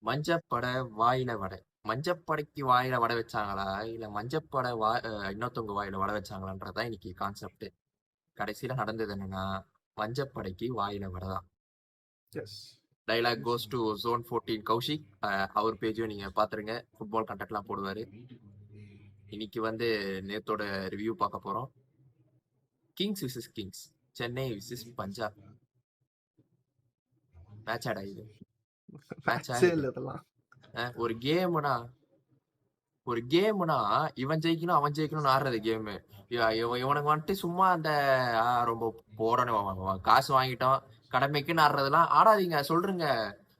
மஞ்சப்படை வாயில வடை. மஞ்சப்படைக்கு வாயில வடை வச்சாங்களா? இல்ல மஞ்சப்படை இன்னொருத்தவங்க வாயில வடை வச்சாங்களான்றதுதான் இன்னைக்கு கான்செப்ட். கடைசியில நடந்தது என்னன்னா, மஞ்சப்படைக்கு வாயில வடை தான். Yes. Dialogue goes to John 14 Kaushik. அவர் பேஜையும் நீங்க பாத்துருங்க. ஃபுட்பால் கண்டென்ட்லாம் போடுவாரு. இன்னைக்கு வந்து நேத்தோட ரிவ்யூ பார்க்க போறோம். Kings versus Kings, Chennai versus Punjab. Match ஆடா இது? மேட்ச் மேட்சே இல்ல இதெல்லாம். ஒரு கேம்னா இவன் ஜெயிக்கணும் அவன் ஜெயிக்கணும்னு ஆடுறது கேமு. இவனுக்கு வந்துட்டு சும்மா அந்த ரொம்ப போடணும் காசு வாங்கிட்டோம் கடமைக்குன்னு ஆடுறதெல்லாம் ஆடாதீங்க சொல்றீங்க.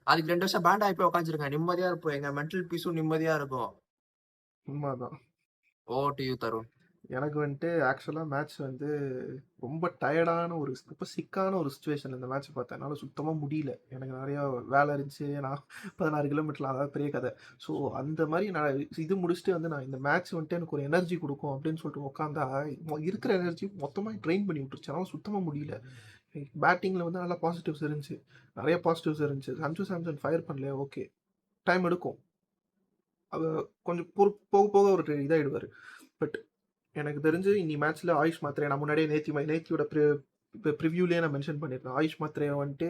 அதுக்கு 2 வருஷம் பேண்ட் ஆகி போய் உட்காந்துருங்க. நிம்மதியா இருப்போம். எங்க மென்டல் பீஸும் நிம்மதியா இருக்கும். உண்மைதான். Over to you Tarun. எனக்கு வந்துட்டு ஆக்சுவலாக மேட்ச் வந்து ரொம்ப டயர்டான ரொம்ப சிக்கான ஒரு சுச்சுவேஷன் இந்த மேட்ச் பார்த்தேன். என்னால் சுத்தமாக முடியல. எனக்கு நிறையா வேலை இருந்துச்சு. நான் 16 கிலோமீட்டரில் அதாவது பெரிய கதை. ஸோ அந்த மாதிரி நான் இது முடிச்சுட்டு வந்து நான் இந்த மேட்ச் வந்துட்டு எனக்கு ஒரு எனர்ஜி கொடுக்கும் அப்படின்னு சொல்லிட்டு உட்காந்தா இருக்கிற எனர்ஜி மொத்தமாக ட்ரெயின் பண்ணி விட்டுருச்சு. ஆனால் சுத்தமாக முடியல. பேட்டிங்கில் வந்து நல்லா பாசிட்டிவ்ஸ் இருந்துச்சு. நிறைய பாசிட்டிவ்ஸ் இருந்துச்சு. சஞ்சு சாம்சன் ஃபயர் பண்ணலையா? ஓகே, டைம் எடுக்கும். அது கொஞ்சம் போக போக ஒரு இதாகிடுவார். பட் எனக்கு தெரிஞ்சு இன்னி மேட்ச்சில் ஆயுஷ் மாத்திரை நான் முன்னாடியே நேத்தியோட ப்ரிவியூலேயே நான் மென்ஷன் பண்ணியிருந்தேன். ஆயுஷ் மாத்திரையை வந்துட்டு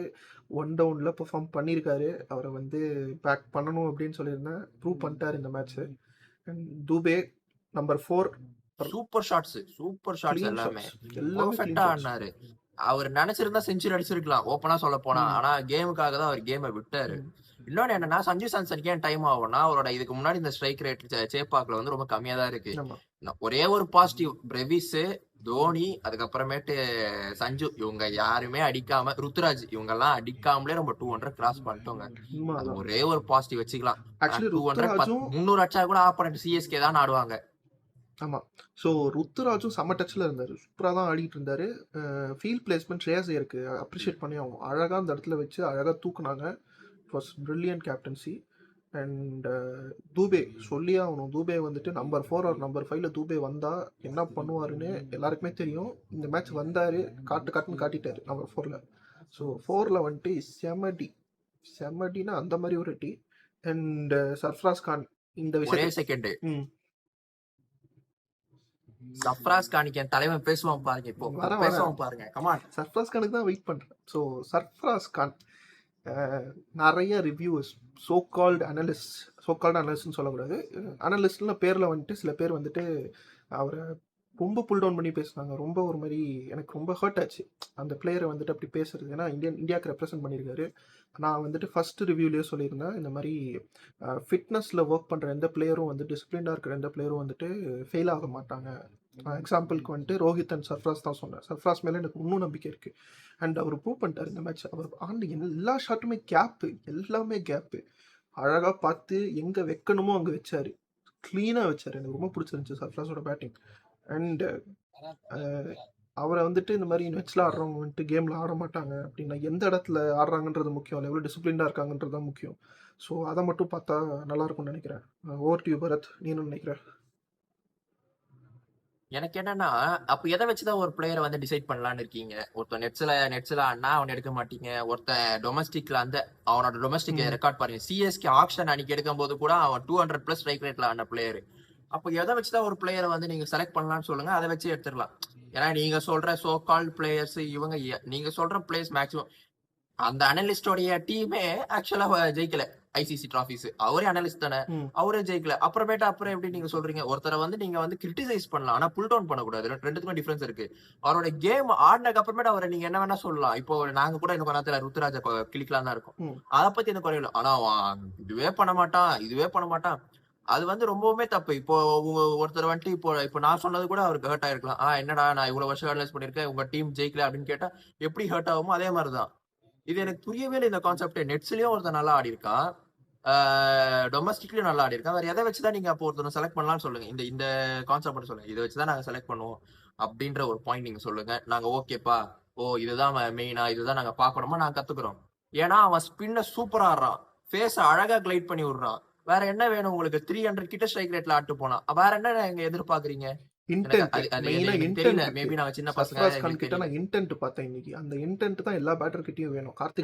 1 டவுனில் பெர்ஃபார்ம் பண்ணியிருக்காரு. அவரை வந்து பேக் பண்ணணும் அப்படின்னு சொல்லியிருந்தேன். ப்ரூவ் பண்ணிட்டார் இந்த match. And Dube number 4 super shots எல்லாமே பெர்ஃபெக்ட்டா ஆடினாரு. அவர் நினைச்சிருந்தா செஞ்சுரி அடிச்சிருக்கலாம் ஓப்பனா சொல்ல போனா. ஆனா கேமுக்காக தான் அவர் கேமை விட்டாரு. இன்னொன்னு என்னன்னா, சஞ்சு சாம்சனுக்கு ஏன் டைம் ஆகும்னா அவரோட இதுக்கு முன்னாடி இந்த ஸ்ட்ரைக் ரேட் சேப்பாக்ல வந்து ரொம்ப கம்மியா தான் இருக்கு. ஒரே ஒரு பாசிட்டிவ் பிரவிஸ், தோனி, அதுக்கப்புறமேட்டு சஞ்சு, இவங்க யாருமே அடிக்காம, ருத்துராஜ் இவங்க எல்லாம் அடிக்காமலே நம்ம 200 கிராஸ் பண்ணிட்டோங்க. ஒரே ஒரு பாசிட்டிவ் வச்சுக்கலாம். 200 300 அடிச்சா கூட ஆப்போனன்ட் சிஎஸ்கே தான் ஆடுவாங்க. ஆமாம். ஸோ ருத்துராஜும் செம்ம டச்சில் இருந்தார். சூப்பராக தான் ஆடிட்டு இருந்தார். ஃபீல்ட் பிளேஸ்மெண்ட் ஸ்ரேயஸ் ஐயருக்கு அப்ரிஷியேட் பண்ணி ஆகும். அழகாக அந்த இடத்துல வச்சு அழகாக தூக்குனாங்க. It was brilliant captaincy. And Dube சொல்லியே ஆகணும். தூபே வந்துட்டு நம்பர் 4 ஆர் நம்பர் 5ல தூபே வந்தால் என்ன பண்ணுவாருன்னு எல்லாருக்குமே தெரியும். இந்த மேட்ச் வந்தார், காட்டுன்னு காட்டிட்டார் நம்பர் 4ல். ஸோ 4ல் வந்துட்டு செம்மடினா அந்த மாதிரி ஒரு டீ. அண்ட் சர்ஃப்ராஸ் கான் இந்த விஷயம் செகண்ட் சர்ஃப்ராஸ் கானுக்கு என் தலைவன் பேசுவான் பாருங்க. இப்போ பேசுவான் பாருங்க. கமான். சர்ஃப்ராஸ் கானுக்கு தான் வெயிட் பண்றேன். ஸோ சர்ஃப்ராஸ் கான் நிறைய ரிவ்யூஸ், சோ கால்டு அனலிஸ்ட்னு சொல்லக்கூடாது, அனலிஸ்ட்னு பேரில் வந்துட்டு சில பேர் வந்துட்டு அவரை ரொம்ப புல் டவுன் பண்ணி பேசுனாங்க. ரொம்ப ஒரு மாதிரி எனக்கு ரொம்ப ஹர்ட் ஆச்சு அந்த பிளேயரை வந்துட்டு அப்படி பேசுறது. ஏன்னா இந்தியாவுக்கு ரெப்ரசென்ட் பண்ணியிருக்காரு. நான் வந்துட்டு ஃபர்ஸ்ட் ரிவ்யூலேயே சொல்லியிருந்தேன், இந்த மாதிரி ஃபிட்னஸில் ஒர்க் பண்ணுற எந்த பிளேயரும் வந்து டிசிப்ளினாக இருக்கிற எந்த பிளேயரும் வந்துட்டு ஃபெயில் ஆக மாட்டாங்க. எக்ஸாம்பிளுக்கு வந்துட்டு ரோஹித் அண்ட் சர்ஃப்ராஸ் தான் சொன்னேன். சர்ஃப்ராஸ் மேலே எனக்கு இன்னும் நம்பிக்கை இருக்குது. அண்ட் அவர் ப்ரூவ் பண்ணிட்டார் இந்த மேட்ச். அவர் ஆண்டு எல்லா ஷாட்டுமே எல்லாமே கேப்பு அழகாக பார்த்து எங்கே வைக்கணுமோ அங்கே வச்சார். க்ளீனாக வச்சார். எனக்கு ரொம்ப பிடிச்சிருந்துச்சு சர்ஃப்ராஸோட பேட்டிங். அண்ட் அவரை வந்துட்டு இந்த மாதிரி மேட்ச்சில் ஆடுறவங்க வந்துட்டு கேமில் ஆட மாட்டாங்க அப்படின்னா எந்த இடத்துல ஆடுறாங்கன்றது முக்கியம் இல்லை, எவ்வளோ டிசிப்ளின்டாக இருக்காங்கன்றது தான் முக்கியம். ஸோ அதை மட்டும் பார்த்தா நல்லாயிருக்கும்னு நினைக்கிறேன். ஓவர் டு யூ பரத், நீ என்ன நினைக்கிற? எனக்கு என்னன்னா, அப்ப எதை வச்சுதான் ஒரு பிளேயரை வந்து டிசைட் பண்ணலான்னு இருக்கீங்க? ஒருத்தன் நெட்ஸ்ல ஆனா அவன் எடுக்க மாட்டீங்க. ஒருத்தன் டொமஸ்டிக்ல அந்த அவனோட டொமஸ்டிக் ரெக்கார்ட் பாருங்க. சிஎஸ்கே ஆக்ஷன் அன்னைக்கு எடுக்கும் போது கூட அவன் 200+ ஸ்ட்ரைக் ரேட்ல ஆன பிளேயர். அப்ப எதை வச்சுதான் ஒரு பிளேயரை வந்து நீங்க செலக்ட் பண்ணலாம்னு சொல்லுங்க, அதை வச்சு எடுத்துடலாம். ஏன்னா நீங்க சொல்ற சோ கால் பிளேயர்ஸ் இவங்க, நீங்க சொல்ற பிளேயர்ஸ் மேக்ஸிமம் அந்த அனலிஸ்டோடைய டீமே ஆக்சுவலா ஜெயிக்கல ஐசிசி டிராபிஸ். அவரே அனலிஸ்ட் தானே, அவரே ஜெயிக்கல. அப்புறம் எப்படி நீங்க சொல்றீங்க ஒருத்தரை வந்து நீங்க வந்து கிரிட்டிசைஸ் பண்ணலாம், ஆனா புல் டவுன் பண்ணக்கூடாது. ரெண்டுத்துக்கும் டிஃபரன்ஸ் இருக்கு. அவரோட கேம் ஆடினதுக்கு அப்புறமேட்டு அவரை நீங்க என்ன வேணா சொல்லலாம். இப்போ நாங்க கூட இன்னும் நேரத்துல ருத்துராஜ கிளிக்கலாம் தான் இருக்கும், அதை பத்தி எனக்கு குறையில. ஆனா இதுவே பண்ண மாட்டான், அது வந்து ரொம்பவுமே தப்பு. இப்போ ஒருத்தர் வந்துட்டு இப்போ நான் சொன்னது கூட அவருக்கு ஹர்ட் ஆயிருக்கலாம். என்னடா நான் இவ்வளவு வருஷம் அனலைஸ் பண்ணிருக்கேன், உங்க டீம் ஜெயிக்கல அப்படின்னு கேட்டா எப்படி ஹர்ட் ஆகுமோ அதே மாதிரிதான் இது. எனக்கு புரியவே இல்லை இந்த கான்செப்ட். நெட்ஸ்லயும் ஒருத்தர் நல்லா ஆடி இருக்கான், டொமஸ்டிக்லயும் நல்லா ஆடி இருக்கான். வேற எதை வச்சுதான் நீங்க அப்போ ஒருத்தர் செலக்ட் பண்ணலாம்னு சொல்லுங்க. இந்த இந்த கான்செப்ட் மட்டும் சொல்லுங்க. இதை வச்சுதான் நாங்க செலக்ட் பண்ணுவோம் அப்படின்ற ஒரு பாயிண்ட் நீங்க சொல்லுங்க. நாங்க ஓகேப்பா, இதுதான் மெயினா, இதுதான் நாங்க பாக்கணுமா, நாங்க கத்துக்கிறோம். ஏன்னா அவன் ஸ்பின்ன சூப்பரா ஆடுறான், ஃபேஸ் அழகா கிளைட் பண்ணி விடுறான். வேற என்ன வேணும் உங்களுக்கு? 300 கிட்ட ஸ்ட்ரைக் ரேட்ல ஆட்டு போனா வேற என்ன நீங்க எதிர்பார்க்கறீங்க? கார்த்திக்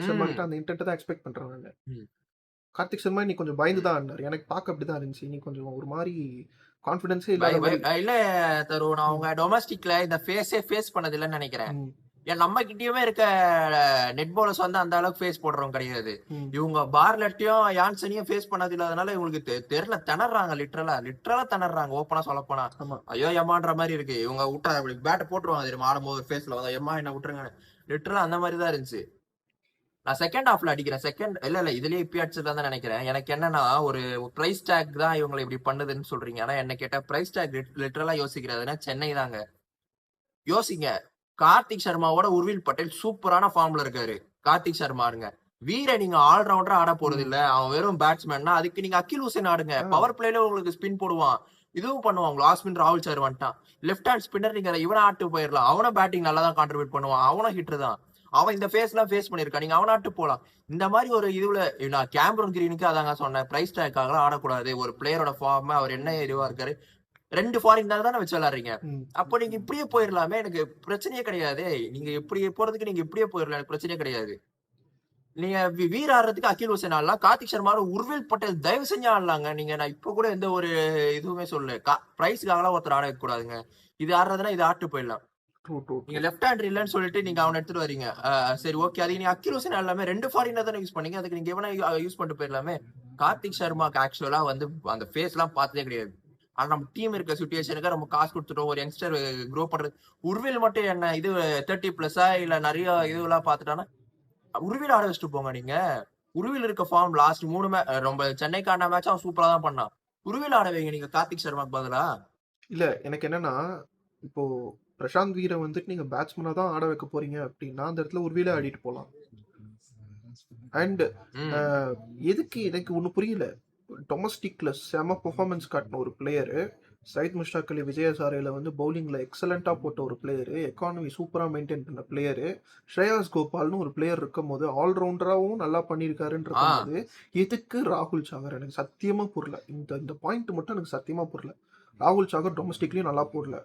சர்மா கிட்ட அந்த இன்டென்ட் தான் எக்ஸ்பெக்ட் பண்றேன். கார்த்திக் சர்மா நீ கொஞ்சம் பயந்து தான் ஆடினார். எனக்கு பார்க்க அப்படிதான் இருந்துச்சு. நீ கொஞ்சம் ஒரு மாதிரி கான்ஃபிடன்ஸே இல்லாத மாதிரி. இல்ல தருண், அவங்க டொமஸ்டிக்ல இந்த ஃபேஸ் பண்ணது இல்லைன்னு நினைக்கிறேன். ம், ஏன் நம்ம கிட்டயுமே இருக்க நெட் பவுலர்ஸ் வந்து அந்த அளவுக்கு ஃபேஸ் போடுறவங்க கிடையாது. ம். இவங்க பார்லட்டையும் யான்சனையும் ஃபேஸ் பண்ணது இல்லாதனால இவங்களுக்கு தெரியல, திணறாங்க. லிட்டரலா திணறாங்க, ஓப்பனா சொல்ல போனா. ஆமா. ஐயோ எம்மான்ற மாதிரி இருக்கு. இவங்க விட்டா பேட்டை போட்டுருவாங்க தெரியுமா, ஆடும்போது ஃபேஸ்ல வந்து எம்மா என்ன விட்டுருங்க. லிட்டரலா அந்த மாதிரி தான் இருந்துச்சு. நான் செகண்ட் ஹாஃப்ல அடிக்கிறேன். இல்ல இதுலயே இப்ப அடிச்சதா தான் நினைக்கிறேன். எனக்கு என்னன்னா, ஒரு பிரைஸ் டேக் தான் இவங்களை இப்படி பண்ணுதுன்னு சொல்றீங்க. ஆனா என்ன கேட்டா பிரைஸ் டேக் லிட்டரலா யோசிக்கிறதுனா சென்னை தாங்க. யோசிங்க, கார்த்திக் சர்மாவோட உர்வில் பட்டேல் சூப்பரான ஃபார்ம்ல இருக்காரு. கார்த்திக் சர்மாருங்க வீர நீங்க ஆல்ரவுண்டரா ஆட போறது இல்ல, அவன் வெறும் பேட்ஸ்மேன்னா அதுக்கு நீங்க அகில் ஹுசேன் ஆடுங்க. பவர் பிளேல உங்களுக்கு ஸ்பின் போடுவான், இதுவும் பண்ணுவான். லாஸ்ட் ஸ்பின் ராகுல் சார் வந்துட்டான். லெஃப்ட் ஹேண்ட் ஸ்பின்னர் நீங்க இவனை ஆட்டு போயிடலாம். அவனும் பேட்டிங் நல்லா தான் கான்ட்ரிபியூட் பண்ணுவான், அவனும் ஹிட்டர் தான். அவன் இந்த ஃபேஸ் எல்லாம் ஃபேஸ் பண்ணிருக்கான், நீங்க அவன் ஆட்டு போலாம். இந்த மாதிரி ஒரு இதுல நான் கேமரன் கிரீனுக்கு அதாங்க சொன்னேன், பிரைஸ் டேக்காக ஆடக்கூடாது. ஒரு பிளேயரோட ஃபார்ம், அவர் என்ன இதுவா இருக்காரு, 2 ஃபாரின் தானே வச்சு விளையாடுறீங்க. அப்போ நீங்க இப்படியே போயிடலாமே, எனக்கு பிரச்சனையே கிடையாது. நீங்க இப்படி போறதுக்கு நீங்க இப்படியே போயிடலாம், எனக்கு பிரச்சனையே கிடையாது. நீங்க வீர ஆடுறதுக்கு அகில் ஹுசேன் ஆடலாம், கார்த்திக் சர்மா உர்வில் பட்டேல் தயவு செஞ்சு ஆடலாங்க. நீங்க நான் இப்ப கூட எந்த ஒரு இதுவுமே சொல்லல, பிரைஸ்க்காகலாம் ஒருத்தர் ஆட வைக்க கூடாதுங்க. இது ஆடுறதுனா இது ஆட்டு போயிடலாம். நீங்க லெஃப்ட் ஹேண்ட் இல்லன்னு சொல்லிட்டு நீங்க அவனை எடுத்துட்டு வரீங்க, சரி ஓகே. அதுக்கு நீங்க அகில் ஹுசேன் எல்லாமே 2 ஃபாரின் தானே யூஸ் பண்ணீங்க, அதுக்கு நீங்க எவனா யூஸ் பண்ணிட்டு போயிடலாமே. கார்த்திக் சர்மாக்கு ஆக்சுவலா வந்து அந்த ஃபேஸ் எல்லாம் பார்த்ததே கிடையாது. ஆனா நம்ம டீம் இருக்க சிச்சுவேஷனுக்கு நம்ம காசு கொடுத்துட்டோம், ஒரு யங்ஸ்டர் க்ரோ பண்றது. உர்வில் மட்டும் என்ன இது 30+ இல்ல நிறைய இதுவெல்லாம் பார்த்துட்டானா உருவில் ஆட வச்சுட்டு போங்க. நீங்க உருவில் இருக்க ஃபார்ம் லாஸ்ட் 3 ரொம்ப சென்னைக்கான மேட்ச் அவன் சூப்பரா தான் பண்ணான். உருவில் ஆட வைங்க நீங்க கார்த்திக் சர்மாக்கு பதிலா. இல்ல எனக்கு என்னன்னா, இப்போ பிரசாந்த் வீரை வந்துட்டு நீங்க பேட்ஸ்மேனா தான் ஆட வைக்க போறீங்க அப்படின்னா அந்த இடத்துல உர்வில ஆடிட்டு போலாம். அண்ட் எதுக்கு எனக்கு ஒண்ணு புரியல, டொமஸ்டிக்ல செம பெர்ஃபார்மன்ஸ் காட்டின ஒரு பிளேயரு, சயித் முஷ்டாக் அலி விஜயசாரையில வந்து பவுலிங்ல எக்ஸலண்டா போட்ட ஒரு பிளேயரு, எக்கானமி சூப்பரா மெயின்டைன் பண்ண பிளேயரு, ஸ்ரேயாஸ் கோபால்னு ஒரு பிளேயர் இருக்கும் போது ஆல்ரவுண்டராகவும் நல்லா பண்ணியிருக்காருன்னு இருக்கும்போது எதுக்கு ராகுல் சாகர்? எனக்கு சத்தியமா புரியல. இந்த பாயிண்ட் மட்டும் எனக்கு சத்தியமா புரியல. ராகுல் சாகர் டொமஸ்டிக்லயும் நல்லா போடல,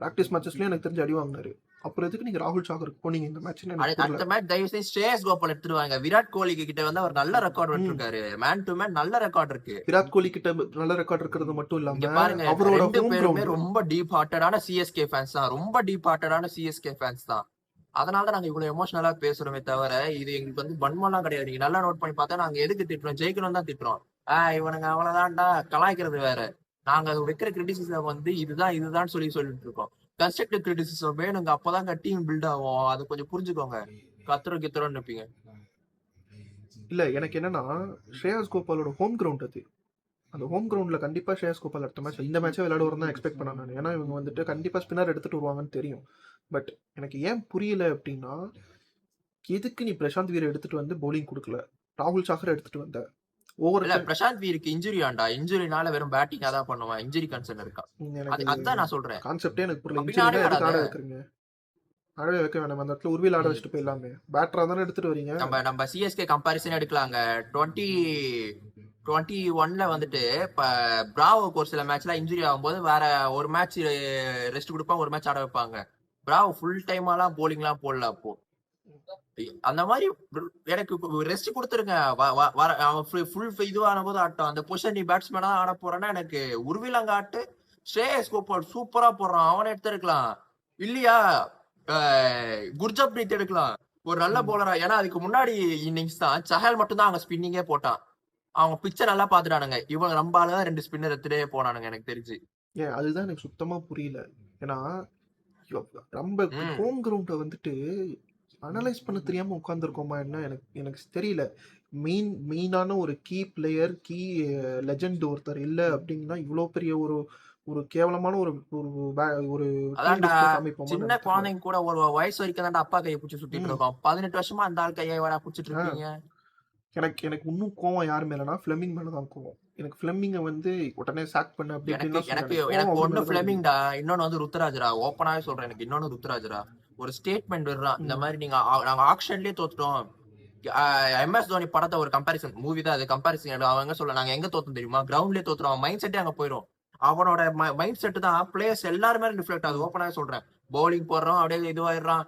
பிராக்டிஸ் மேட்சஸ்லயும் எனக்கு தெரிஞ்சு அடி வாங்கினாரு. அப்புறம் எதுக்கு நீங்க ராகுல் சாகருக்கு போனீங்க இந்த மேட்ச்? அடுத்த மேட்ச் தயவு செய்து ஸ்ரேயஸ் கோபால் எடுத்துருவாங்க. விராட் கோலி கிட்ட வந்து அவர் நல்ல ரெக்கார்ட் வச்சிருக்காரு, மேன் டு மேன் நல்ல ரெக்கார்ட் இருக்கு. விராட் கோலி கிட்ட நல்ல ரெக்கார்ட் இருக்கிறது மட்டும் இல்லாம பாருங்க, அவரோட ரெண்டு பேருமே ரொம்ப டீப் ஹார்ட்டடான சிஎஸ்கே ஃபேன்ஸ் தான், ரொம்ப டீப் ஹார்ட்டடான சிஎஸ்கே ஃபேன்ஸ் தான். அதனாலதான் நாங்க இவ்வளவு எமோஷனலா பேசுறோமே தவிர இது எங்களுக்கு வந்து பன்மெல்லாம் கிடையாது. நீங்க நல்லா நோட் பண்ணி பார்த்தா நாங்க எதுக்கு திட்டுறோம், ஜெயிக்கணும் தான் திட்டுறோம். இவனுங்க அவ்வளவுதான்டா கலாய்க்கிறது வேற. நாங்க வைக்கிற கிரிட்டிசிசம் வந்து இதுதான் சொல்லிட்டு இருக்கோம். கன்ஸ்ட்ரக்டிவ் கிரிட்டிசிசம் வேணுங்க, அப்பதாங்க டீம் பில்ட் ஆகும். அது கொஞ்சம் புரிஞ்சுக்கோங்க. கத்துறோன்னு இருப்பீங்க. இல்ல எனக்கு என்னன்னா, ஸ்ரேயாஸ் கோபாலோட ஹோம் கிரவுண்ட் அது. அந்த ஹோம் கிரவுண்ட்ல கண்டிப்பா ஸ்ரேயாஸ் கோபால் அடுத்த மேட்ச் இந்த மேட்சே விளையாடுவார் தான் எக்ஸ்பெக்ட் பண்ணேன் நான். ஏன்னா இவங்க வந்துட்டு கண்டிப்பா ஸ்பின்னர் எடுத்துட்டு வருவாங்கன்னு தெரியும். பட் எனக்கு ஏன் புரியல அப்படின்னா, எதுக்கு நீ பிரசாந்த் வீரை எடுத்துட்டு வந்து பவுலிங் கொடுக்கல, ராகுல் சாகர் எடுத்துட்டு வந்த? பிரசாந்த் வீருக்கு இன்ஜுரி ஆண்டா, இன்ஜுரினால வெறும் பேட்டிங்கா தான் பண்ணுவான், இன்ஜுரி கன்சர்ன் இருக்கா. அதான் நான் சொல்றேன், கான்செப்டே எனக்கு புரியல. இன்ஜுரி எதுக்கு ஆட வைக்கிறீங்க? ஆடவே வைக்க வேணாம், அந்த இடத்துல உருவியில் ஆட வச்சுட்டு போயிடலாமே. பேட்டரா தானே எடுத்துட்டு வரீங்க. நம்ம சிஎஸ்கே கம்பாரிசன் எடுக்கலாங்க. 2021 வந்துட்டு பிராவோக்கு ஒரு சில மேட்ச்ல இன்ஜுரி ஆகும்போது வேற ஒரு மேட்ச் ரெஸ்ட் கொடுப்பாங்க, ஒரு மேட்ச் ஆட வைப்பாங்க. பிராவோ ஃபுல் டைமாலாம் போலிங்லாம் போடல. அப்போ அந்த மாதிரி எனக்கு ரெஸ்ட் கொடுத்துருங்க. ஃபுல் இதுவான போது ஆட்டம். அந்த பொசிஷன் நீ பேட்ஸ்மேனா ஆட போறேன்னா எனக்கு உருவில் அங்க ஆட்டு. ஸ்ரேயஸ் கோபால் சூப்பரா போடுறான், அவனை எடுத்திருக்கலாம். இல்லையா குர்ஜப்ரீத் எடுக்கலாம், ஒரு நல்ல போலரா. ஏன்னா அதுக்கு முன்னாடி இன்னிங்ஸ் தான் சஹல் மட்டும் தான் அவங்க ஸ்பின்னிங்கே போட்டான். அவங்க பிச்சை நல்லா பாத்துட்டானுங்க. இவங்க நம்பாலதான் 2 ஸ்பின்னர் எடுத்துட்டே போனானுங்க எனக்கு தெரிஞ்சு. அதுதான் எனக்கு சுத்தமா புரியல. ஏன்னா நம்ம ஹோம் கிரவுண்ட வந்துட்டு அனலைஸ் பண்ண தெரியாம உட்கார்ந்துருக்கோமா என்ன எனக்கு தெரியல. மெயினான ஒரு கீ பிளேயர், கீ லெஜெண்ட் ஒருத்தர் இல்ல அப்படின்னா இவ்வளவு பெரிய ஒரு கேவலமான ஒரு சின்ன குழந்தைங்க கூட ஒரு வயசு வரைக்கும் தான் அப்பா கையை பிடிச்சி சுத்திட்டு இருக்கோம். 18 வருஷமா அந்த ஆள் கையை வர பிடிச்சிட்டு இருக்கீங்க. எனக்கு இன்னும் கோவம் யார் மேலனா ஃபிளெமிங் மேலதான் கோவம். எனக்கு ஃபிளெமிங்க வந்து உடனே சாக் பண்ண அப்படி எனக்கு ஒண்ணு ஃபிளெமிங்டா, இன்னொன்னு வந்து ருத்ராஜரா. ஓப்பனாவே சொல்றேன், எனக்கு இன்னொன்னு ருத்ராஜரா ஒரு ஸ்டேட்மெண்ட் விடுறான். இந்த மாதிரி நாங்க ஆக்ஷன்லயே தோத்துட்டோம். MS தோனி படத்தை ஒரு கம்பாரிசன் மூவி தான் அது, கம்பாரிசன் அவங்க சொல்ல நாங்க எங்க தோத்தோம் தெரியுமா, கிரவுண்ட்லயே தோத்துறோம். மைண்ட் செட்டே அங்க போயிடும். அவனோட மைண்ட் செட் தான் பிளேயர்ஸ் எல்லாருமே ரிஃப்ளெக்ட் ஆகுது. ஓப்பனாவே சொல்றேன், பவுலிங் போடுறோம் அப்படியே இதுவாயிடுறான்.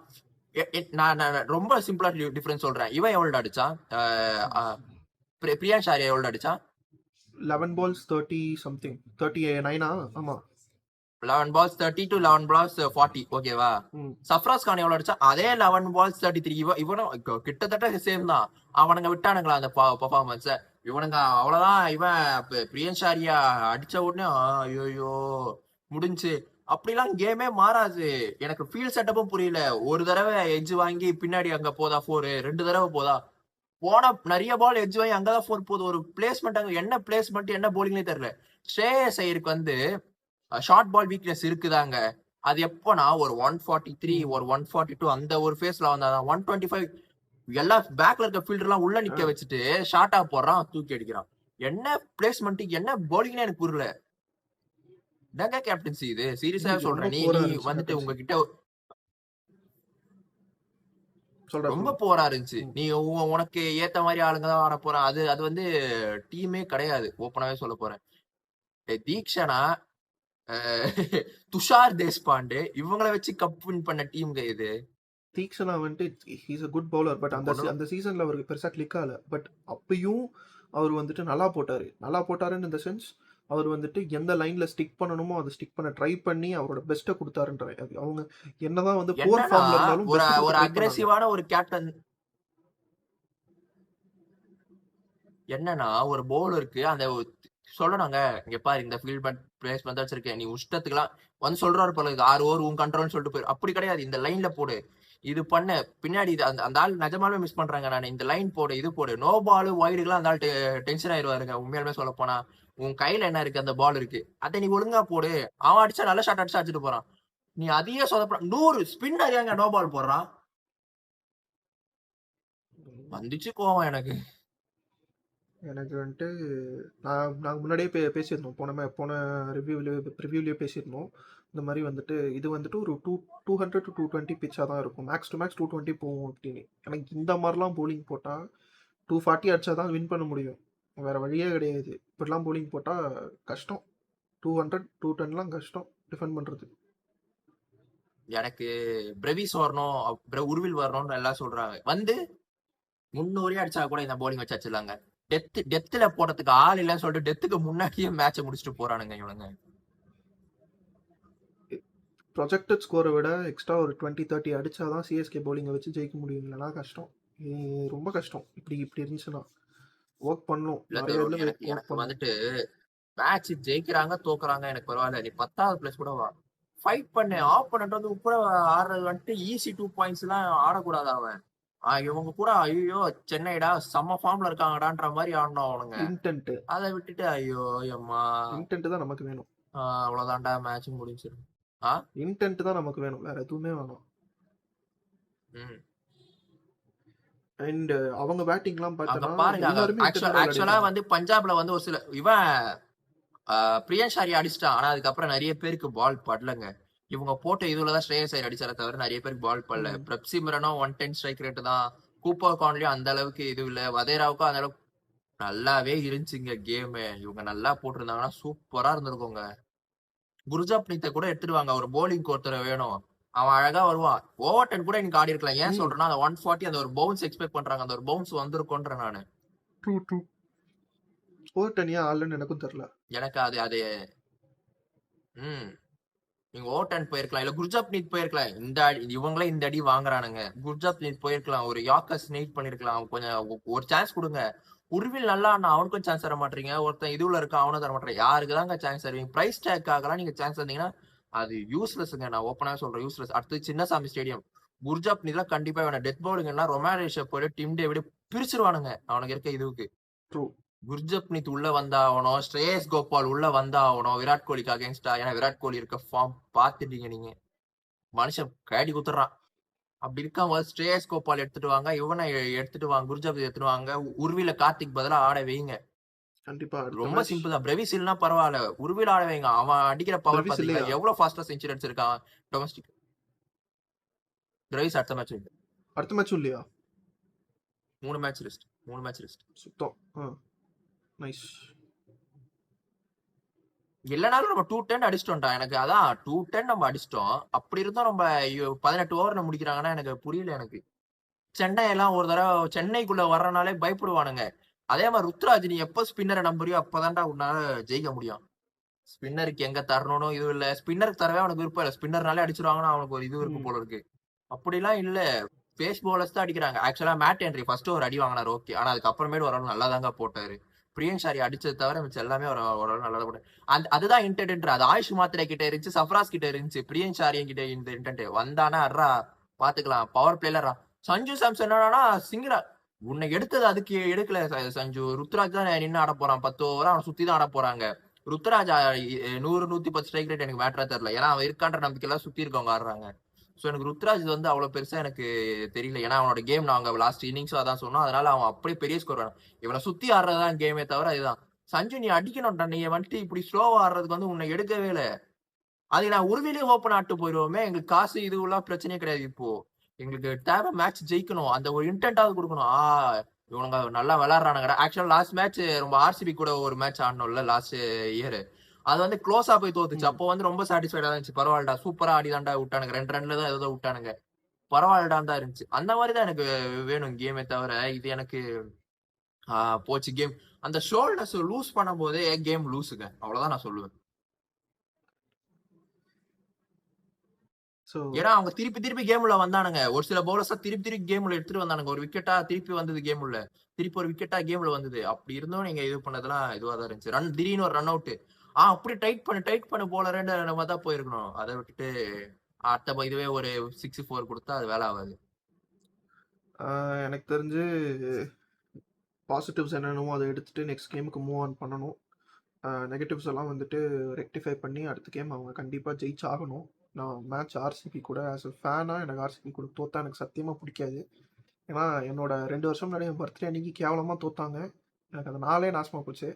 நான் ரொம்ப சிம்பிளா டிஃபரன்ஸ் சொல்றேன். இவன் எவ்வளவு அடிச்சான், பிரியான்ஷ் ஆர்யா எவ்வளவு அடிச்சான்? 11 balls 30 something 39 ஆமா 11 balls 30 to 11 balls 40 ஓகேவா? சஃப்ராஸ் கான் எவ்வளவு அடிச்சா? அதே 11 balls 33. இவனும் கிட்டத்தட்ட சேம் தான். அவனுங்க விட்டானுங்களா அந்த பெர்ஃபார்மன்ஸ்? இவனுங்க அவ்வளவுதான். இவன் பிரியன்ஷ் ஆர்யா அடிச்ச உடனே ஐயோ முடிஞ்சு. அப்படிலாம் கேமே மாறாது. எனக்கு ஃபீல்ட் செட்டப்பும் புரியல. ஒரு தடவை எட்ஜ் வாங்கி பின்னாடி அங்க போதா 4, 2 தடவை போதா போன நிறைய பால் எட்ஜ் வாங்கி அங்கதான் 4 போகுது. ஒரு பிளேஸ்மெண்ட் அங்க என்ன பிளேஸ்மெண்ட் என்ன போலிங்னே தெரியல. ஸ்ரேயஸ் ஐயருக்கு வந்து ஷார்ட் பால் வீக்னஸ் இருக்குதாங்க. அது எப்போனா ஒரு 143 ஒரு 142 அந்த ஒரு ஃபேஸ்ல வந்தாதான். 125 எல்லா பேக்ல இருக்க ஃபீல்டர் எல்லாம் உள்ள நிக்க வச்சுட்டு ஷார்ட்டா போடுறான், தூக்கி அடிக்கிறான். என்ன பிளேஸ்மெண்ட் என்ன போலிங்னே எனக்கு புரியல. என்னங்க கேப்டன்சி இது? சீரியஸா சொல்றேன். நீ வந்துட்டு உங்ககிட்ட ரொம்ப போரா இருந்துச்சு. நீ உனக்கு ஏத்த மாதிரி ஆளுங்க தான் ஆட போறான். அது வந்து டீமே கிடையாது. ஓப்பனாவே சொல்ல போறேன். தீக்ஷனா, துஷார் தேஷ்பாண்டே இவங்களை வச்சு கப் வின் பண்ண டீம் இது. தீக்ஷனா வந்துட்டு he's a good bowler. But அந்த சீசன்ல அவருக்கு பெருசா கிளிக் ஆகல. பட் அப்பயும் அவர் வந்துட்டு நல்லா போட்டாருன்னு இந்த சென்ஸ் அவர் வந்துட்டு எந்த லைன்ல ஸ்டிக் பண்ணணுமோ அதை ஸ்டிக் பண்ண ட்ரை பண்ணி அவரோட பெஸ்ட்டை கொடுத்தாருன்ற. அவங்க என்னதான் வந்து போர் ஃபார்ம்ல இருந்தாலும் ஒரு அக்ரெசிவான ஒரு கேப்டன். என்னன்னா ஒரு பவுலருக்கு அந்த சொல்லணுங்க, இங்க பாரு இந்த ஃபீல்ட் பிளேஸ் வந்து வச்சிருக்கேன், நீ இஷ்டத்துக்குலாம் வந்து சொல்றாரு போல 6 ஓவர் உன் கண்ட்ரோல்னு சொல்லிட்டு போயிரு. அப்படி கிடையாது. இந்த லைன்ல போடு, இது பண்ண பின்னாடி அந்த ஆள் நிஜமாவே மிஸ் பண்றாங்க. நான் இந்த லைன் போடு, இது போடு, நோ பால் வைடுக்கெல்லாம் அந்த ஆள் டென்ஷன் ஆயிடுவாருங்க. உண்மையாலுமே சொல்ல போனா உன் கையில என்ன இருக்கு? அந்த பால் இருக்கு, அதை நீ ஒழுங்கா போடு. அவன் அடிச்சா நல்ல ஷாட் அடிச்சா அடிச்சுட்டு போறான். நீ அதையே சொதப்ப 100 ஸ்பின் அறியாங்க நோ பால் போடுறான். வந்துச்சு கோவம் எனக்கு. வந்துட்டு நாங்கள் முன்னாடியே பேசியிருந்தோம். போன ரிவ்யூலேயே பேசியிருந்தோம். இந்த மாதிரி வந்துட்டு இது வந்துட்டு ஒரு 200 to 220 பிச்சாக தான் இருக்கும். மேக்ஸ் டு மேக்ஸ் 220 போகும் அப்படின்னு. எனக்கு இந்த மாதிரிலாம் போலிங் போட்டால் 240 அடிச்சா தான் வின் பண்ண முடியும். வேறு வழியே கிடையாது. இப்படிலாம் போலிங் போட்டால் கஷ்டம். 200 210லாம் கஷ்டம் டிஃபெண்ட் பண்ணுறது. எனக்கு பிரவிஸ் வரணும், உருவில் வரணும்னு எல்லாம் சொல்றாங்க. வந்து 300 அடிச்சா கூட இந்த போலிங் வச்சு வச்சிடலாங்க. டெத்துல போறதுக்கு ஆள் இல்லைன்னு சொல்லிட்டு டெத்துக்கு முன்னாடியே மேட்சை முடிச்சுட்டு போறானுங்க இவனுங்க. ப்ரொஜெக்டட் ஸ்கோரை விட எக்ஸ்ட்ரா ஒரு 20-30 அடிச்சாதான் சிஎஸ்கே பவுலிங்கை வச்சு ஜெயிக்க முடியும். இல்லைனா கஷ்டம், ரொம்ப கஷ்டம். இப்படி இருந்துச்சுன்னா ஒர்க் பண்ணும். எனக்கு வந்துட்டு மேட்ச் ஜெயிக்கிறாங்க தோக்குறாங்க எனக்கு பரவாயில்ல. நீ 10th பிளேஸ் கூட வா, ஃபைட் பண்ணு. ஆப்போனன்ட் வந்து கூட ஆடுறது வந்துட்டு ஈஸி 2 பாயிண்ட்ஸ் எல்லாம் ஆடக்கூடாது. அவன் இவங்க கூட ஐயோ சென்னைடா செம்ம ஃபார்ம்ல இருக்காங்கடான்ற மாதிரி ஆடணும் அவனுங்க. இன்டென்ட் அதை விட்டுட்டு ஐயோ அம்மா இன்டென்ட் தான் நமக்கு வேணும். அவ்வளவுதான்டா மேட்ச் முடிஞ்சு. இன்டென்ட் தான் நமக்கு வேணும், வேற எதுவுமே வேணும். அண்ட் அவங்க பேட்டிங்லாம் பார்த்தா பாருங்க. ஆக்சுவலா வந்து பஞ்சாப்ல வந்து ஒரு சில இவன் பிரியன்ஷ் ஆர்யா அடிச்சிட்டான். ஆனா அதுக்கப்புறம் நிறைய பேருக்கு பால் படலங்க. இவங்க போட்ட இதுலதான் ஸ்ரேயஸ் ஐயர் அடிச்சார தவிர நிறைய பேருக்கு பால் படல. பிரப்சிமரனும் 110 ஸ்ட்ரைக் ரேட் தான். கூப்பர் கான்லயும் அந்த அளவுக்கு இது இல்ல. வதேராவுக்கும் அந்த அளவுக்கு நல்லாவே இருந்துச்சுங்க கேம். இவங்க நல்லா போட்டிருந்தாங்கன்னா சூப்பரா இருந்திருக்குங்க. குர்ஜப்னீத்தை கூட எடுத்துடுவாங்க. ஒரு போலிங் ஒருத்தர் வேணும், அவன் அழகா வருவான். ஓவர் 10 கூட எனக்கு ஆடி இருக்கலாம். ஏன் சொல்றேன்னா அந்த 140 அந்த ஒரு பவுன்ஸ் எக்ஸ்பெக்ட் பண்றாங்க. அந்த ஒரு பவுன்ஸ் வந்திருக்கும்ன்ற நானு. ஓவர் 10 ஏன் ஆடலன்னு எனக்கும் தெரியல. எனக்கு அது நீங்க ஓவர் 10 போயிருக்கலாம், இல்ல குர்ஜப்னீத் போயிருக்கலாம். இவங்களே இந்த அடி வாங்குறானுங்க. குர்ஜப்னீத் போயிருக்கலாம், ஒரு யாக்கர் ஸ்னேக் பண்ணிருக்கலாம். கொஞ்சம் ஒரு சான்ஸ் கொடுங்க. உருவில் நல்லா அவனுக்கும் சான்ஸ் தர மாட்டீங்க. ஒருத்தன் இதுல இருக்க அவனும் தர மாட்டேன். யாருக்குதாங்க சான்ஸ் தருவீங்க? பிரைஸ் டேக் ஆகலாம் நீங்க சான்ஸ் தந்தீங்கன்னா அது யூஸ்லெஸ்ங்க. நான் ஓப்பனா சொல்றேன் யூஸ்லெஸ். அடுத்து சின்னசாமி ஸ்டேடியம் குர்ஜப்னீத் எல்லாம் கண்டிப்பா வேணும். டெத் பவுலிங் எல்லாம் ரொமாரேஷ போயிட்டு டிம் டேவிட் பிரிச்சிருவானுங்க அவனுக்கு இருக்க இதுவுக்கு. குர்ஜப்னீத் உள்ள வந்தாகணும், ஸ்ரேயஸ் கோபால் உள்ள வந்தாகணும் விராட் கோலிக்கு அகேன்ஸ்டா. ஏன்னா விராட் கோலி இருக்க ஃபார்ம் பாத்துட்டீங்க நீங்க. மனுஷன் கேடி குத்துறான். அப்படி இருக்காம ஸ்ரேயஸ் கோபால் எடுத்துட்டு வாங்க, இவனை எடுத்துட்டு வாங்க, குர்ஜப்னீத் எடுத்துட்டு வாங்க. உருவில கார்த்திக் பதிலா ஆட வைங்க. கண்டிப்பா ரொம்ப சிம்பிள் தான். பிரவிஸ் இல்லனா பரவாயில்ல, உருவில ஆட வைங்க. அவன் அடிக்கிற பவர் பாத்தீங்களா எவ்வளவு ஃபாஸ்டா செஞ்சுரி அடிச்சிருக்கான் டொமஸ்டிக். பிரவிஸ் அடுத்த மேட்ச் இல்லையா? 3 மேட்ச் லிஸ்ட் சுத்தம். நைஸ். இல்லனாலும் நம்ம 210 அடிச்சிட்டோம்டா. எனக்கு அதான் 210 நம்ம அடிச்சிட்டோம். அப்படி இருந்தோம் நம்ம 18 ஓவர் முடிக்கிறாங்கன்னா எனக்கு புரியல. எனக்கு சென்னை எல்லாம் ஒரு தடவை சென்னைக்குள்ள வர்றனாலே பயப்படுவானுங்க. அதே மாதிரி ருத்ராஜ் நீ எப்ப ஸ்பின்னரை நம்புறியோ அப்பதான்டா உன்னால ஜெயிக்க முடியும். ஸ்பின்னருக்கு எங்க தரணும் இது இல்ல. ஸ்பின்னருக்கு தரவே அவனுக்கு விருப்பம் இல்ல. ஸ்பின்னர்னாலே அடிச்சிருவாங்கன்னு அவனுக்கு ஒரு இது இருக்கு ம். போல இருக்கு. அப்படிலாம் இல்ல. பேஸ் பவுலர்ஸ் தான் அடிக்கிறாங்க. ஆக்சுவலா மேட் ஹென்ரி ஃபர்ஸ்ட் ஒரு அடி வாங்கினாரு ஓகே. ஆனா அதுக்கப்புறமேட்டு ஓரளவு நல்லா தாங்க போட்டாரு. பிரியன் ஷாரி அடிச்சது தவிர மிச்சம் எல்லாமே ஓரளவு நல்லா போட்டாரு. அதுதான் இன்டென்ட். அது ஆயுஷ் மாத்திரை கிட்ட இருந்துச்சு, சஃப்ராஸ் கிட்ட இருந்துச்சு. பிரியன் ஷாரியன் கிட்ட இந்த இன்டென்ட் வந்தானா அட்ரா பாத்துக்கலாம். பவர் பிளேயரா சஞ்சு சாம்சன் என்னன்னா சிங்கிரா உன்னை எடுத்தது அதுக்கு எடுக்கல சஞ்சு. ருத்ராஜ் தான் நின்று ஆட போறான். 10 ஓவர் அவன் சுத்தி தான் ஆட போறாங்க. ருத்ராஜ் 100 110 ஸ்ட்ரைக் ரேட் எனக்கு மேட்டரா தெரியல. ஏன்னா அவன் இருக்கான்ற நம்பிக்கையெல்லாம் சுத்தி இருக்கவங்க ஆடுறாங்க. ஸோ எனக்கு ருத்ராஜ் வந்து அவ்வளவு பெருசா எனக்கு தெரியல. ஏன்னா அவனோட கேம் நாங்க லாஸ்ட் இன்னிங்ஸும் அதான் சொன்னோம். அதனால அவன் அப்படியே பெரிய ஸ்கோர் வேணும். இவனை சுத்தி ஆடுறதுதான் கேமே தவிர இதுதான். சஞ்சு நீ அடிக்கணும்டா. நீ வந்துட்டு இப்படி ஸ்லோவா ஆடுறதுக்கு வந்து உன்னை எடுக்கவே இல்லை. அதுக்கு நான் உருவிலேயே ஓப்பன் ஆட்டு போயிடுவோமே. எங்களுக்கு காசு இதுவெல்லாம் பிரச்சனையே கிடையாது. இப்போ எங்களுக்கு தேவை மேட்ச் ஜெயிக்கணும். அந்த ஒரு இன்டென்டாவது கொடுக்கணும். இவனுங்க நல்லா விளையாடுறானுங்கடா. ஆக்சுவலா லாஸ்ட் மேட்ச் ரொம்ப ஆர்சிபி கூட ஒரு மேட்ச் ஆடணும்ல லாஸ்ட் இயர். அது வந்து க்ளோஸா போய் தோத்துச்சு. அப்போ வந்து ரொம்ப சாட்டிஸ்ஃபைடா இருந்துச்சு. பரவாயில்லடா சூப்பரா ஆடிதான்டா விட்டானுங்க. 2 ரன்ல தான் ஏதோ விட்டானுங்க. பரவாயில்லடான் தான் இருந்துச்சு. அந்த மாதிரி தான் எனக்கு வேணும் கேமே தவிர இது எனக்கு போச்சு கேம். அந்த ஷோல்டர்ஸ் லூஸ் பண்ணும் போதே கேம் லூஸுங்க. அவ்வளவுதான் நான் சொல்லுவேன். ஏன்னா அவங்க திருப்பி கேம்ல வந்தானுங்க. ஒரு சில பவுலர்ஸ் திருப்பி கேம்ல எடுத்துட்டு வந்தானுங்க. ஒரு விக்கெட்டா திருப்பி வந்தது கேம்ல. திருப்பி ஒரு விக்கெட்டா கேம்ல வந்தது. அப்படி இருந்தும் நீங்க இது பண்ணதெல்லாம் இதுவா தான் இருந்துச்சு. திடீர்னு ஒரு ரன் அவுட். அப்படி டைட் பண்ணு போலரேன்னு நம்ம தான் போயிருக்கணும். அதை விட்டுட்டு அடுத்த இதுவே ஒரு 6-4 கொடுத்தா அது வேலை ஆகாது. எனக்கு தெரிஞ்சு பாசிட்டிவ்ஸ் என்னென்னமோ அதை எடுத்துட்டு நெக்ஸ்ட் கேமுக்கு மூவ் ஆன் பண்ணணும். நெகட்டிவ்ஸ் எல்லாம் வந்துட்டு ரெக்டிஃபை பண்ணி அடுத்த கேம் அவங்க கண்டிப்பாக ஜெயிச்சாகணும். நான் மேட்ச் ஆர்சிபி கூட ஆஸ் அ ஃபேனாக எனக்கு ஆர்சிபி கூட தோத்தா எனக்கு சத்தியமாக பிடிக்காது. ஏன்னா என்னோட 2 வருஷம் முன்னாடி என் பர்த்டே அன்னைக்கு கேவலமாக தோத்தாங்க. எனக்கு அந்த நாளே நாசமாக போச்சு.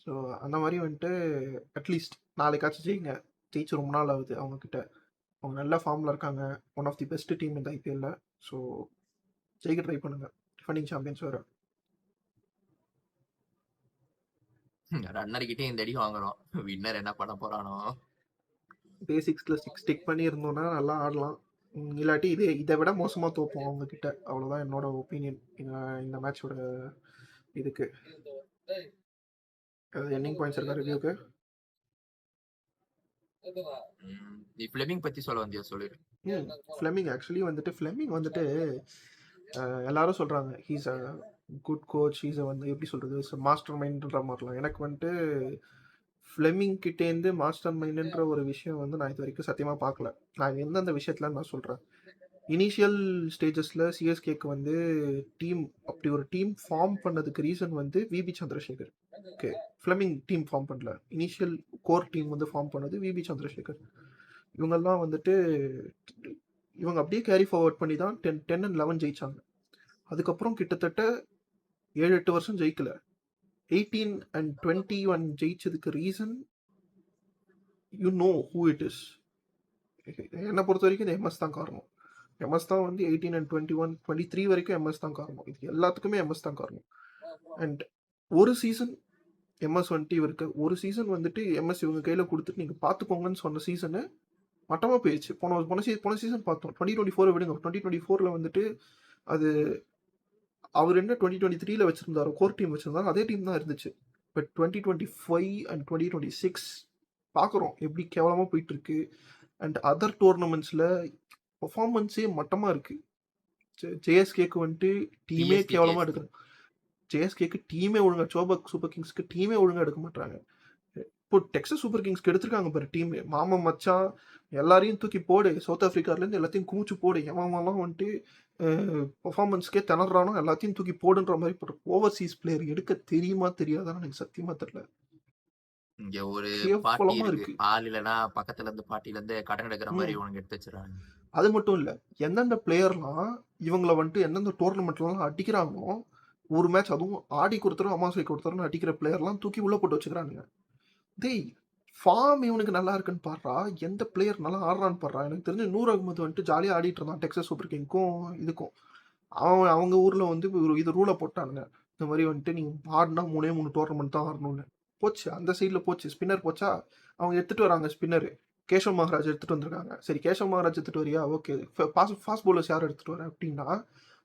ஸோ அந்த மாதிரி வந்துட்டு அட்லீஸ்ட் நாளைக்காச்சும் ஜெயிங்க. ஜெயிச்சு ரொம்ப நாள் ஆகுது அவங்கக்கிட்ட. அவங்க நல்ல ஃபார்மில் இருக்காங்க. One of the best team இந்த ஐபிஎல்ல. ஸோ ஜெயிக்க ட்ரை பண்ணுங்க. டிஃபெண்டிங் சாம்பியன்ஸ் வேறு. ரன்னர் கிட்டே இந்த அடி வாங்குறோம். வின்னர் என்ன பண்ண போறானோ. பேசிக்ஸில் ஸ்டிக் பண்ணி இருந்தோம்னா நல்லா ஆடலாம். இல்லாட்டி இதை விட மோசமாக தோப்போம் அவங்க கிட்ட. அவ்வளோதான் என்னோட ஒப்பீனியன் இந்த மேட்சோட இதுக்கு. எண்டிங் பாயிண்ட்ஸ் இருக்கா ரிவ்யூக்கு? நீ ஃபிளெமிங் பத்தி சொல்ல வந்தியா சொல்லிடு. ஃபிளெமிங் ஆக்சுவலி வந்துட்டு ஃபிளெமிங் வந்துட்டு எல்லாரும் சொல்றாங்க he's a good coach. He's வந்து எப்படி சொல்றது மாஸ்டர் மைண்ட்ன்ற மாதிரிலாம். எனக்கு வந்துட்டு ஃபிளெமிங் கிட்டேருந்து மாஸ்டர் மைண்டுன்ற ஒரு விஷயம் வந்து நான் இது வரைக்கும் சத்தியமாக பார்க்கல. நான் எந்தெந்த விஷயத்தில் நான் சொல்கிறேன். இனிஷியல் ஸ்டேஜஸில் சிஎஸ்கேக்கு வந்து அப்படி ஒரு டீம் ஃபார்ம் பண்ணதுக்கு ரீசன் வந்து VB Chandrasekhar. Okay, Fleming team form பண்ணல. இனிஷியல் கோர் டீம் வந்து ஃபார்ம் பண்ணது விபி சந்திரசேகர். இவங்கெல்லாம் வந்துட்டு இவங்க அப்படியே கேரி ஃபார்வர்ட் பண்ணி தான் 10 and 11 ஜெயிச்சாங்க. அதுக்கப்புறம் கிட்டத்தட்ட 7-8 வருஷம் ஜெயிக்கல. 18 and 21 ஜெயிச்சதுக்கு reason you know who it is. என்னை பொறுத்த வரைக்கும் இது எம்எஸ் தான் காரணம். எம்எஸ் தான் வந்து 18 and 21 23 வரைக்கும் எம்எஸ் தான் காரணம். இது எல்லாத்துக்குமே எம்எஸ் தான் காரணம். அண்ட் ஒரு சீசன் எம்எஸ் வந்துட்டு இவருக்கு ஒரு சீசன் வந்துட்டு எம்எஸ் இவங்க கையில் கொடுத்துட்டு நீங்கள் பார்த்துக்கோங்கன்னு சொன்ன சீசனு மட்டமாக போயிடுச்சு. போன சீசன் பார்த்தோம். 2024 விடுங்க. 2024 வந்துட்டு அது அவர் என்ன 2023 வச்சிருந்தாரோ கோர் டீம் வச்சிருந்தாரோ அதே டீம் தான் இருந்துச்சு. பட் 2025 and 2026 பார்க்குறோம் எப்படி கேவலமாக போயிட்டு இருக்கு. அண்ட் அதர் டோர்னமெண்ட்ஸில் பர்ஃபார்மன்ஸே மட்டமாக இருக்கு. ஜேஎஸ்கேக்கு வந்துட்டு டீமே கேவலமாக எடுக்கிறாங்க. ஜேஎஸ்கேக்கு டீமே ஒழுங்காக சோபக் சூப்பர் கிங்ஸ்க்கு டீமே ஒழுங்காக எடுக்க மாட்டாங்க. இப்போ டெக்ஸஸ் சூப்பர் கிங்ஸ்க்கு எடுத்திருக்காங்க பாரு டீம். மாமா மச்சான் எல்லாரையும் தூக்கி போடு. சவுத் ஆஃப்ரிக்காலேருந்து எல்லாத்தையும் கூச்சு போடு. எவன்லாம் வந்துட்டு பர்ஃபார்மன்ஸ்க்கே திணறானோ எல்லாத்தையும் தூக்கி போடுன்ற மாதிரி ஓவர்சீஸ் பிளேயர் எடுக்க தெரியுமா தெரியாதான்னு எனக்கு சத்தியமா தெரியல. இங்க ஒரு பாட்டி இருக்கு. ஆள் இல்லனா பக்கத்துல இருந்து பாட்டில இருந்து கடன் எடுக்கிற மாதிரி இவனுங்க எடுத்து வச்சிருக்காங்க. அது மட்டும் இல்ல, எந்தெந்த பிளேயர்லாம் இவங்களை வந்துட்டு எந்தெந்த டோர்னமெண்ட்லாம் அடிக்கிறாங்களோ ஒரு மேட்ச் அதுவும் ஆடி கொடுத்துரும் அமாவாசை கொடுத்துரும் அடிக்கிற பிளேயர்லாம் தூக்கி உள்ள போட்டு வச்சுக்கிறானுங்க. டேய் ஃபார்ம் இவனுக்கு நல்லா இருக்குன்னு பாடுறா. எந்த பிளேயர் நல்லா ஆடுறான்னு பாடுறா. எனக்கு தெரிஞ்சு நூர் அகமது வந்துட்டு ஜாலியாக ஆடிட்டு இருந்தான் டெக்ஸஸ் சூப்பர் கிங்க்கும் இதுக்கும். அவங்க ஊரில் வந்து இது ரூலை போட்டானுங்க. இந்த மாதிரி வந்துட்டு நீங்கள் ஆடினா 3 டோர்னமெண்ட் தான் ஆடணும்னு. போச்சு அந்த சைடில் போச்சு. ஸ்பின்னர் போச்சா அவங்க எடுத்துகிட்டு வராங்க ஸ்பின்னரு. கேஷவ் மகாராஜ் எடுத்துகிட்டு வந்திருக்காங்க. சரி கேஷவ் மகாராஜ் எடுத்துகிட்டு வரியா ஓகே. ஃபாஸ்ட் பவுலர்ஸ் யார் எடுத்துகிட்டு வர அப்படின்னா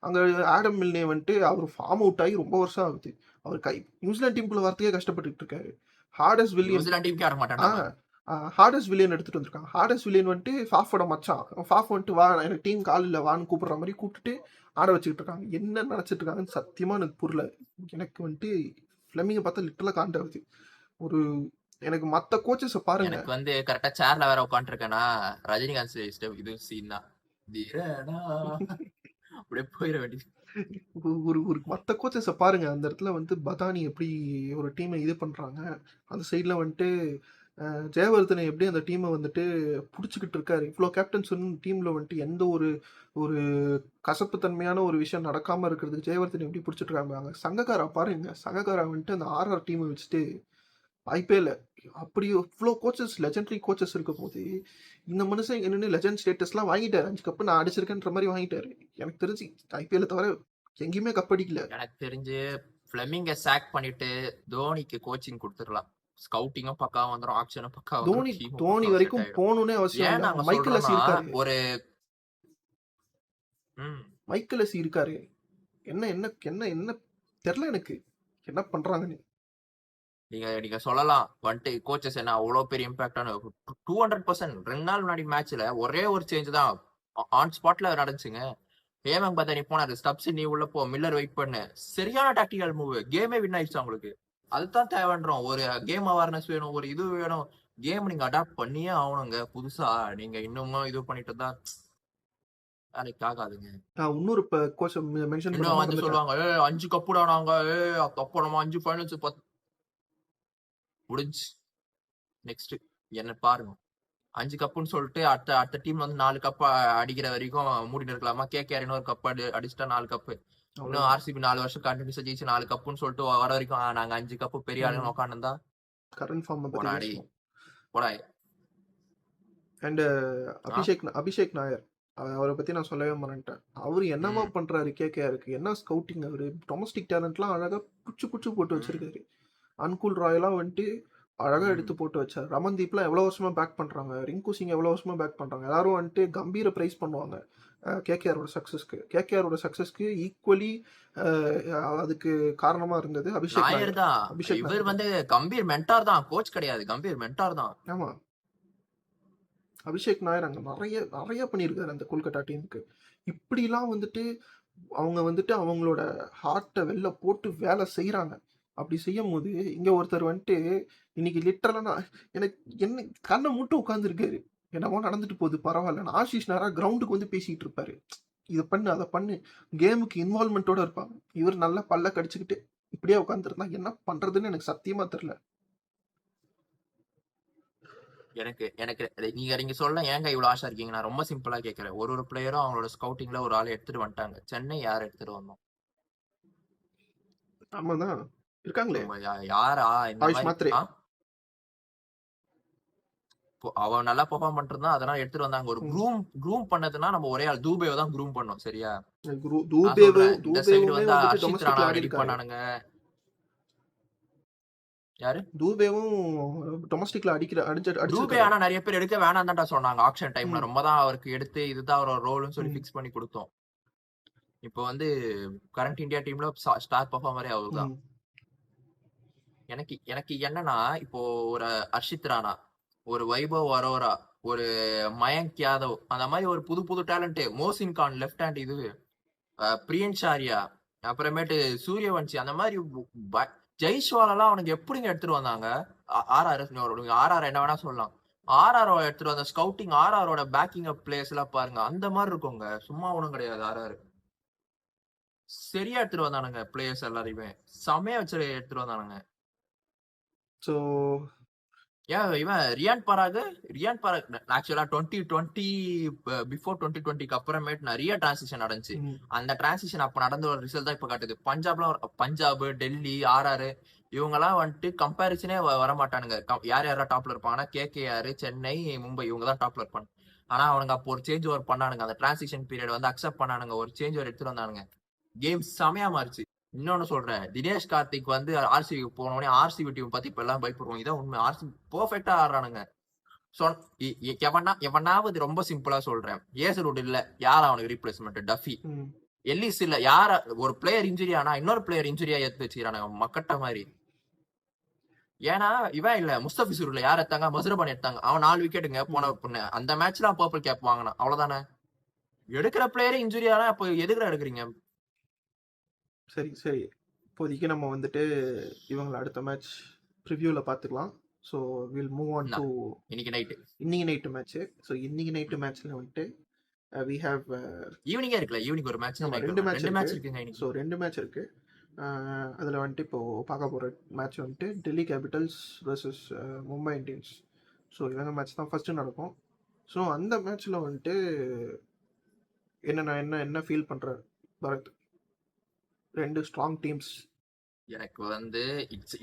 அங்கே ஆடம் மில்னே வந்துட்டு அவர் ஃபார்ம் அவுட் ஆகி ரொம்ப வருஷம் ஆகுது. அவர் நியூசிலாந்து டீமுக்குள்ள வரத்துக்கே கஷ்டப்பட்டுட்டு இருக்காரு. ஹார்டஸ் வில்லியன் நியூசிலாந்து டீமுக்கு ஆட மாட்டான்டா. ஹார்டஸ் வில்லியன் எடுத்துட்டு வந்திருக்காங்க. ஹார்டஸ் வில்லியன் வந்துட்டு ஃபாஃபோட மச்சான். ஃபாஃப் வந்துட்டு வா எனக்கு டீம் கால் இல்லை வான்னு கூப்பிடுற மாதிரி கூப்பிட்டுட்டு ஆட வச்சுக்கிட்டு இருக்காங்க. என்ன நினச்சிட்டு இருக்காங்கன்னு சத்தியமாக எனக்கு புரியல. எனக்கு வந்துட்டு ஃப்ளெமிங்கை பார்த்தா லிட்டரலாக காண்டாகுது. ஒரு எனக்கு மற்ற கோச்சஸை பாருங்க. எனக்கு வந்து கரெக்டா சேர்ல வேற உட்காந்துருக்கேன்னா ரஜினிகாந்த் இது சீன் தான். அப்படியே போயிட வேண்டியது. ஒரு ஒரு மற்ற கோச்சஸை பாருங்க. அந்த இடத்துல வந்து பதானி எப்படி ஒரு டீமை இது பண்றாங்க. அந்த சைடில் வந்துட்டு ஜெயவர்தனை எப்படி அந்த டீமை வந்துட்டு பிடிச்சிக்கிட்டு இருக்காரு. இவ்வளோ கேப்டன்ஸ் டீமில் வந்துட்டு எந்த ஒரு ஒரு கசப்புத்தன்மையான ஒரு விஷயம் நடக்காமல் இருக்கிறதுக்கு ஜெயவர்தனை எப்படி பிடிச்சிட்டு இருக்காங்க. சங்ககாரா பாருங்க. சங்ககாரா வந்துட்டு அந்த ஆர்ஆர் டீமை வச்சுட்டு வாய்ப்பே இல்லை. அப்படி இவ்வளோ கோச்சஸ் லெஜெண்டரி கோச்சஸ் இருக்கும் போது இந்த மனுஷன் என்னென்ன லெஜெண்ட் ஸ்டேட்டஸ்லாம் வாங்கிட்டாரு. 5 கப்பு நான் அடிச்சிருக்கேன்ற மாதிரி வாங்கிட்டாரு. எனக்கு தெரிஞ்சு ஐபிஎல் தவிர எங்கேயுமே கப் அடிக்கல. எனக்கு தெரிஞ்சு ஃப்ளெமிங்கை சாக் பண்ணிட்டு தோனிக்கு கோச்சிங் கொடுத்துடலாம். ஸ்கவுட்டிங்கும் பக்காவா வந்துடும், ஆக்ஷனும் பக்காவா வந்துடும். தோனி வரைக்கும் போகணும்னே அவசியம் ஏன் இல்லை. நாங்க மைக்கேல் எஸ்ஸி இருக்காரு. ஒரு மைக்கேல் எஸ்ஸி இருக்காரு. என்ன என்ன என்ன என்ன தெரியல எனக்கு என்ன பண்றாங்கன்னு. நீங்க சொல்லலாம் வந்துட்டு கோச்சஸ் என்ன அவ்வளவு பெரிய இம்பாக்டான 200%. 2 நாள் முன்னாடி மேட்ச்ல ஒரே ஒரு சேஞ்ச் தான் ஆன் ஸ்பாட்ல நடந்துச்சுங்க. ஹேமங் பதானி போனாரு, ஸ்டப்ஸ் நீ உள்ள போ, மில்லர் வெயிட் பண்ணு. சரியான டாக்டிக்கல் மூவ், கேமே வின் ஆயிடுச்சு அவங்களுக்கு. அதுதான் தேவைன்றோம். ஒரு கேம் அவேர்னஸ் வேணும், ஒரு இது வேணும். கேம் நீங்க அடாப்ட் பண்ணியே ஆகணுங்க. புதுசா நீங்க இன்னமும் இது பண்ணிட்டு தான் வேலைக்கு ஆகாதுங்க. இன்னொரு கோச் மென்ஷன் இன்னும் வந்து சொல்லுவாங்க 5 கப்புடா நாங்க, அப்போ நம்ம 5 ஃபைனல்ஸ் முடிஞ்சு நெக்ஸ்ட் என்ன பாருங்க. 5 கப்புன்னு சொல்லிட்டு அடுத்த டீம் வந்து 4 கப் அடிக்கிற வரைக்கும் மூடிட்டு இருக்கலாமா? கேகேஆர் இன்னொரு கப் அடிச்சுட்டா 4 கப்பு. இன்னும் ஆர்சிபி 4 வருஷம் கண்டினியூஸா ஜெயிச்சு 4 கப்புன்னு சொல்லிட்டு வர வரைக்கும் நாங்க 5 கப்பு பெரிய ஆளுன்னு உட்காந்துருந்தா கரண்ட் ஃபார்ம் போடாய். அண்ட் அபிஷேக் நாயர் அவரை பத்தி நான் சொல்லவே மாட்டேன். அவரு என்னமா பண்றாரு கேகேஆருக்கு? என்ன ஸ்கவுட்டிங் அவரு. டொமஸ்டிக் டேலண்ட்லாம் அழகா புச்சு போட்டு வச்சிருக்காரு. அன்குல் ராயெல்லாம் வந்துட்டு அழகா எடுத்து போட்டு வச்சார். ரமன்தீப்லாம் எவ்வளோ வருஷமா பேக் பண்றாங்க. ரிங்கு சிங் எவ்வளோ வருஷமா பேக் பண்றாங்க. எல்லாரும் வந்துட்டு கம்பீர பிரைஸ் பண்ணுவாங்க கேகேஆரோட சக்சஸ்க்கு ஈக்குவலி அதுக்கு காரணமா இருந்தது அபிஷேக் நாயர் தான். இவர் வந்து கம்பீர் மென்டார் தான், கோச் கிடையாது. கம்பீர் மென்டார் தான். ஆமா, அபிஷேக் நாயர் அங்க நிறைய பண்ணியிருக்காரு அந்த கொல்கத்தா டீமுக்கு. இப்படிலாம் வந்துட்டு அவங்க வந்துட்டு அவங்களோட ஹார்ட்டை வெளில போட்டு வேலை செய்யறாங்க. அப்படி செய்யும் போது இங்க ஒருத்தர் வந்துட்டு இன்னைக்கு லிட்டரலா எனக்கு என்ன கண்ணை மூட்டு உட்காந்துருக்காரு. என்னமோ நடந்துட்டு போகுது பரவாயில்ல. ஆஷிஷ் நேரா கிரவுண்டுக்கு வந்து பேசிக்கிட்டு இருப்பாரு. இதை பண்ணு அதை பண்ணு, கேமுக்கு இன்வால்மெண்டோட இருப்பாங்க. இவர் நல்லா பல்ல கடிச்சுக்கிட்டு இப்படியே உட்காந்துருந்தா என்ன பண்றதுன்னு எனக்கு சத்தியமா தெரியல. எனக்கு நீங்க சொல்ல ஏங்க இவ்வளவு ஆசை இருக்கீங்க? நான் ரொம்ப சிம்பிளா கேட்கறேன். ஒரு பிளேயரும் அவங்களோட ஸ்கவுட்டிங்ல ஒரு ஆள் எடுத்துட்டு வந்துட்டாங்க. சென்னை யார் எடுத்துட்டு வந்தோம்? ஆமாதான் இருக்காங்களே. யாரா அவன் நல்லா பெர்ஃபார்ம் பண்றதா அதனால எடுத்துட்டு வந்தாங்க. ஒரு க்ரூம் பண்ணதுன்னா நம்ம ஒரே ஆள் தூபேவை தான் க்ரூம் பண்ணோம். சரியா? இந்த சைடு வந்து அர்ஷித் ராணா ரெடி பண்ணானுங்க. யாரு? தூபேவும் டொமஸ்டிக்ல தூபே. ஆனா நிறைய பேர் எடுக்க வேணாம் தான்டா சொன்னாங்க ஆக்ஷன் டைம்ல. ரொம்ப தான் அவருக்கு எடுத்து இதுதான் அவரோட ரோல்னு சொல்லி ஃபிக்ஸ் பண்ணி கொடுத்தோம். இப்போ வந்து கரண்ட் இந்தியா டீம்ல ஸ்டார் பெர்ஃபார்மரே அவர்தான். எனக்கு என்னன்னா இப்போ ஒரு அர்ஷித் ராணா, ஒரு வைபவ் அரோரா, ஒரு மயங்க் யாதவ், அந்த மாதிரி ஒரு புது talent. Mohsin Khan left hand, இது பிரியன்சாரியா, அப்புறமேட்டு சூரியவன்சி, அந்த மாதிரி ஜெய்ஸ்வாலெல்லாம் அவனுக்கு எப்படிங்க எடுத்துட்டு வந்தாங்க? ஆர்ஆர் என்ன வேணா சொல்லலாம். ஆர்ஆர் எடுத்துட்டு வந்த ஸ்கவுட்டிங், ஆர்ஆரோட பேக்கிங் அப் பிளேஸ் எல்லாம் பாருங்க, அந்த மாதிரி இருக்குங்க. சும்மா ஒண்ணும் கிடையாது. ஆர்ஆர் சரியா எடுத்துட்டு வந்தானுங்க. பிளேயர்ஸ் எல்லாரையுமே செமையா வச்சு எடுத்துட்டு வந்தானுங்க. சோ இவன் ரியான் பராக் ஆக்சுவலா 2020 பிஃபோர் 2020க்கு அப்புறமேட்டு நிறைய டிரான்சிஷன் நடந்துச்சு. அந்த டிரான்சிஷன் அப்ப நடந்த ஒரு ரிசல்ட் தான் இப்ப காட்டுது. பஞ்சாப், டெல்லி, ஆர்ஆர் இவங்கெல்லாம் வந்துட்டு கம்பேரிசனே வரமாட்டானுங்க. யாரெல்லாம் டாப்ல இருப்பாங்கன்னா கேகேஆர், சென்னை, மும்பை இவங்க தான் டாப்ல இருப்பாங்க. ஆனா அவனுங்க அப்போ ஒரு சேஞ்ச் ஓவர் பண்ணானுங்க. அந்த டிரான்சிஷன் பீரியட் வந்து அக்செப்ட் பண்ணானுங்க. ஒரு சேஞ்ச் ஓவர் எடுத்துட்டு வந்தானுங்க. கேம் செமையா மாறிச்சு. இன்னொன்னு சொல்றேன், தினேஷ் கார்த்திக் வந்து ஆர்சிபி போனோடனே ஆர்சிபி டீம் பத்தி இப்ப எல்லாம் பயப்படுவோம். இதான் உண்மை. ஆர்சிபி பெர்ஃபெக்டா ஆடுறானுங்க. எவனாவது ரொம்ப சிம்பிளா சொல்றேன், ஏசல்வுட் இல்ல, யார் அவனுக்கு ரீப்ளேஸ்மெண்ட்? டஃபி. எல்லிஸ் இல்ல யார ஒரு பிளேயர் இன்ஜுரி ஆனா இன்னொரு பிளேயர் இன்ஜுரியா எடுத்து வச்சுக்கிறானுங்க மக்கட்ட மாதிரி. ஏன்னா இவன் இல்ல முஸ்தபிசூர் இல்ல யார் எடுத்தாங்க, மசுரபான் எடுத்தாங்க. அவன் 4 விக்கெட்டுங்க போன பொண்ணு. அந்த மேட்ச்ல பர்பிள் கேப் வாங்கினான், அவ்வளவுதானே. எடுக்கிற பிளேயரே இன்ஜுரி ஆனா அப்ப எதுக்குடா எடுக்கிறீங்க? சரி சரி, இப்போதைக்கு நம்ம வந்துட்டு இவங்களை அடுத்த மேட்ச் ப்ரிவ்யூவில் பார்த்துக்கலாம். So will move on to இன்னைக்கு நைட்டு இன்னைக்கு நைட்டு மேட்ச்சு. ஸோ இன்னைக்கு நைட்டு மேட்ச்சில் வந்துட்டு வி ஹேவ் ஈவினிங்கே இருக்குல்ல, ஈவினிங் ஒரு மேட்ச், ஆமாம் நைட் 2 ஒரு மேட்ச் ரெண்டு மேட்ச் இருக்குது. இருக்குங்க இன்னைக்கு. ஸோ 2 மேட்ச் இருக்குது. அதில் வந்துட்டு இப்போது பார்க்க போகிற மேட்ச் வந்துட்டு Delhi Capitals vs Mumbai Indians. So இவங்க மேட்ச் தான் ஃபஸ்ட்டு நடக்கும். ஸோ அந்த மேட்ச்சில் வந்துட்டு நான் என்ன ஃபீல் பண்ணுறேன் பரத், 2 ஸ்ட்ராங் டீம்ஸ். எனக்கு வந்து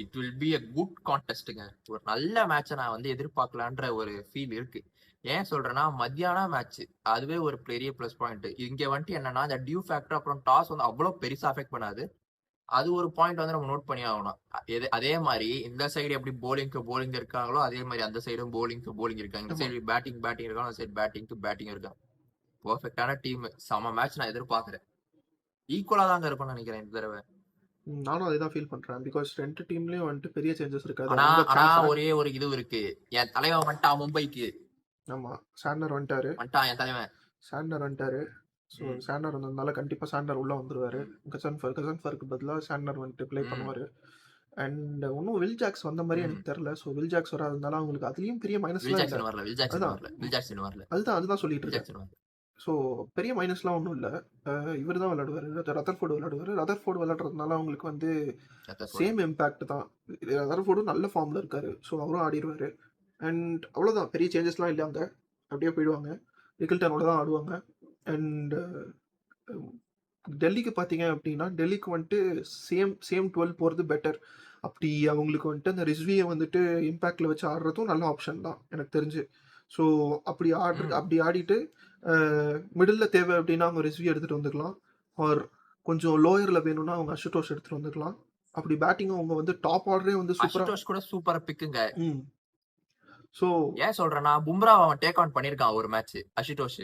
it will be a good கான்டெஸ்ட்டுங்க. ஒரு நல்ல மேட்சை நான் வந்து எதிர்பார்க்கலான்ற ஒரு ஃபீல் இருக்கு. ஏன் சொல்றேன்னா மத்தியானம் மேட்ச், அதுவே ஒரு பெரிய ப்ளஸ் பாயிண்ட். இங்க வந்துட்டு என்னன்னா இந்த டியூ ஃபேக்டர் அப்புறம் டாஸ் வந்து அவ்வளோ பெருசா அஃபெக்ட் பண்ணாது. அது ஒரு பாயிண்ட் வந்து நம்ம நோட் பண்ணி ஆகணும். அதே மாதிரி இந்த சைடு எப்படி போலிங் இருக்காங்களோ அதே மாதிரி அந்த சைடும் போலிங் இருக்காங்க. இந்த சைடு பேட்டிங் இருக்காங்க, அந்த சைடு பேட்டிங் இருக்காங்க. பெர்ஃபெக்டான டீம், செம மேட்ச் நான் எதிர்பார்க்கிறேன். ஈக்குவலா தாங்க இருக்கும்னு நினைக்கிறேன் இந்த தடவை. நானும் அதே தான் ஃபீல் பண்ணுறேன். பிகாஸ் 2 டீம்லேயும் வந்துட்டு பெரிய சேஞ்சஸ் இருக்காது. ஆனா ஒரே ஒரு இது இருக்கு, என் தலைவன் வந்துட்டான் மும்பைக்கு. ஆமாம், சாண்டர் வந்துட்டாரு. என் தலைவன் சாண்டர் வந்துட்டாரு. ஸோ சாண்டர் வந்ததுனால கண்டிப்பாக சாண்டர் உள்ளே வந்துருவார். கசன் ஃபருக்கு பதிலாக சாண்டர் வந்துட்டு ப்ளே பண்ணுவார். அண்ட் ஒன்றும் வில் ஜாக்ஸ் வந்த மாதிரி எனக்கு தெரில. ஸோ வில் ஜாக்ஸ் வராதனால அவங்களுக்கு அதுலேயும் பெரிய மைனஸ்லாம் இல்லை. அதுதான் சொல்லிட்டு இருக்கேன். ஸோ பெரிய மைனஸ்லாம் ஒன்றும் இல்லை. இவர் தான் விளையாடுவார், ரதர்ஃபோர்டு விளையாடுவார். ரதர்ஃபோர்டு விளையாடுறதுனால அவங்களுக்கு வந்து சேம் இம்பேக்ட் தான். ரதர்ஃபோர்டும் நல்ல ஃபார்மில் இருக்கார். ஸோ அவரும் ஆடிடுவார். அண்ட் அவ்வளோதான், பெரிய சேஞ்சஸ்லாம் இல்லை. அங்கே அப்படியே போயிடுவாங்க, நிக்கில்டனோட தான் ஆடுவாங்க. அண்ட் டெல்லிக்கு பார்த்தீங்க அப்படின்னா டெல்லிக்கு வந்துட்டு சேம் 12 போகிறது பெட்டர். அப்படி அவங்களுக்கு வந்துட்டு அந்த ரிஸ்வியை வந்துட்டு இம்பேக்டில் வச்சு ஆடுறதும் நல்ல ஆப்ஷன் தான் எனக்கு தெரிஞ்சு. ஸோ அப்படி ஆடிட்டு மிடில் தேவை அப்படின்னா அவங்க ரிஸ்வி எடுத்துகிட்டு வந்துக்கலாம். ஆர் கொஞ்சம் லோயரில் வேணும்னா அவங்க அசுதோஷ் எடுத்துகிட்டு வந்துக்கலாம். அப்படி பேட்டிங்கும் அவங்க வந்து டாப் ஆர்டரே வந்து சூப்பரா பிக்குங்க. ஸோ ஏன் சொல்றேன்னா பும்ரா அவன் டேக் ஆன் பண்ணியிருக்கான் ஒரு மேட்ச் அசுதோஷ்.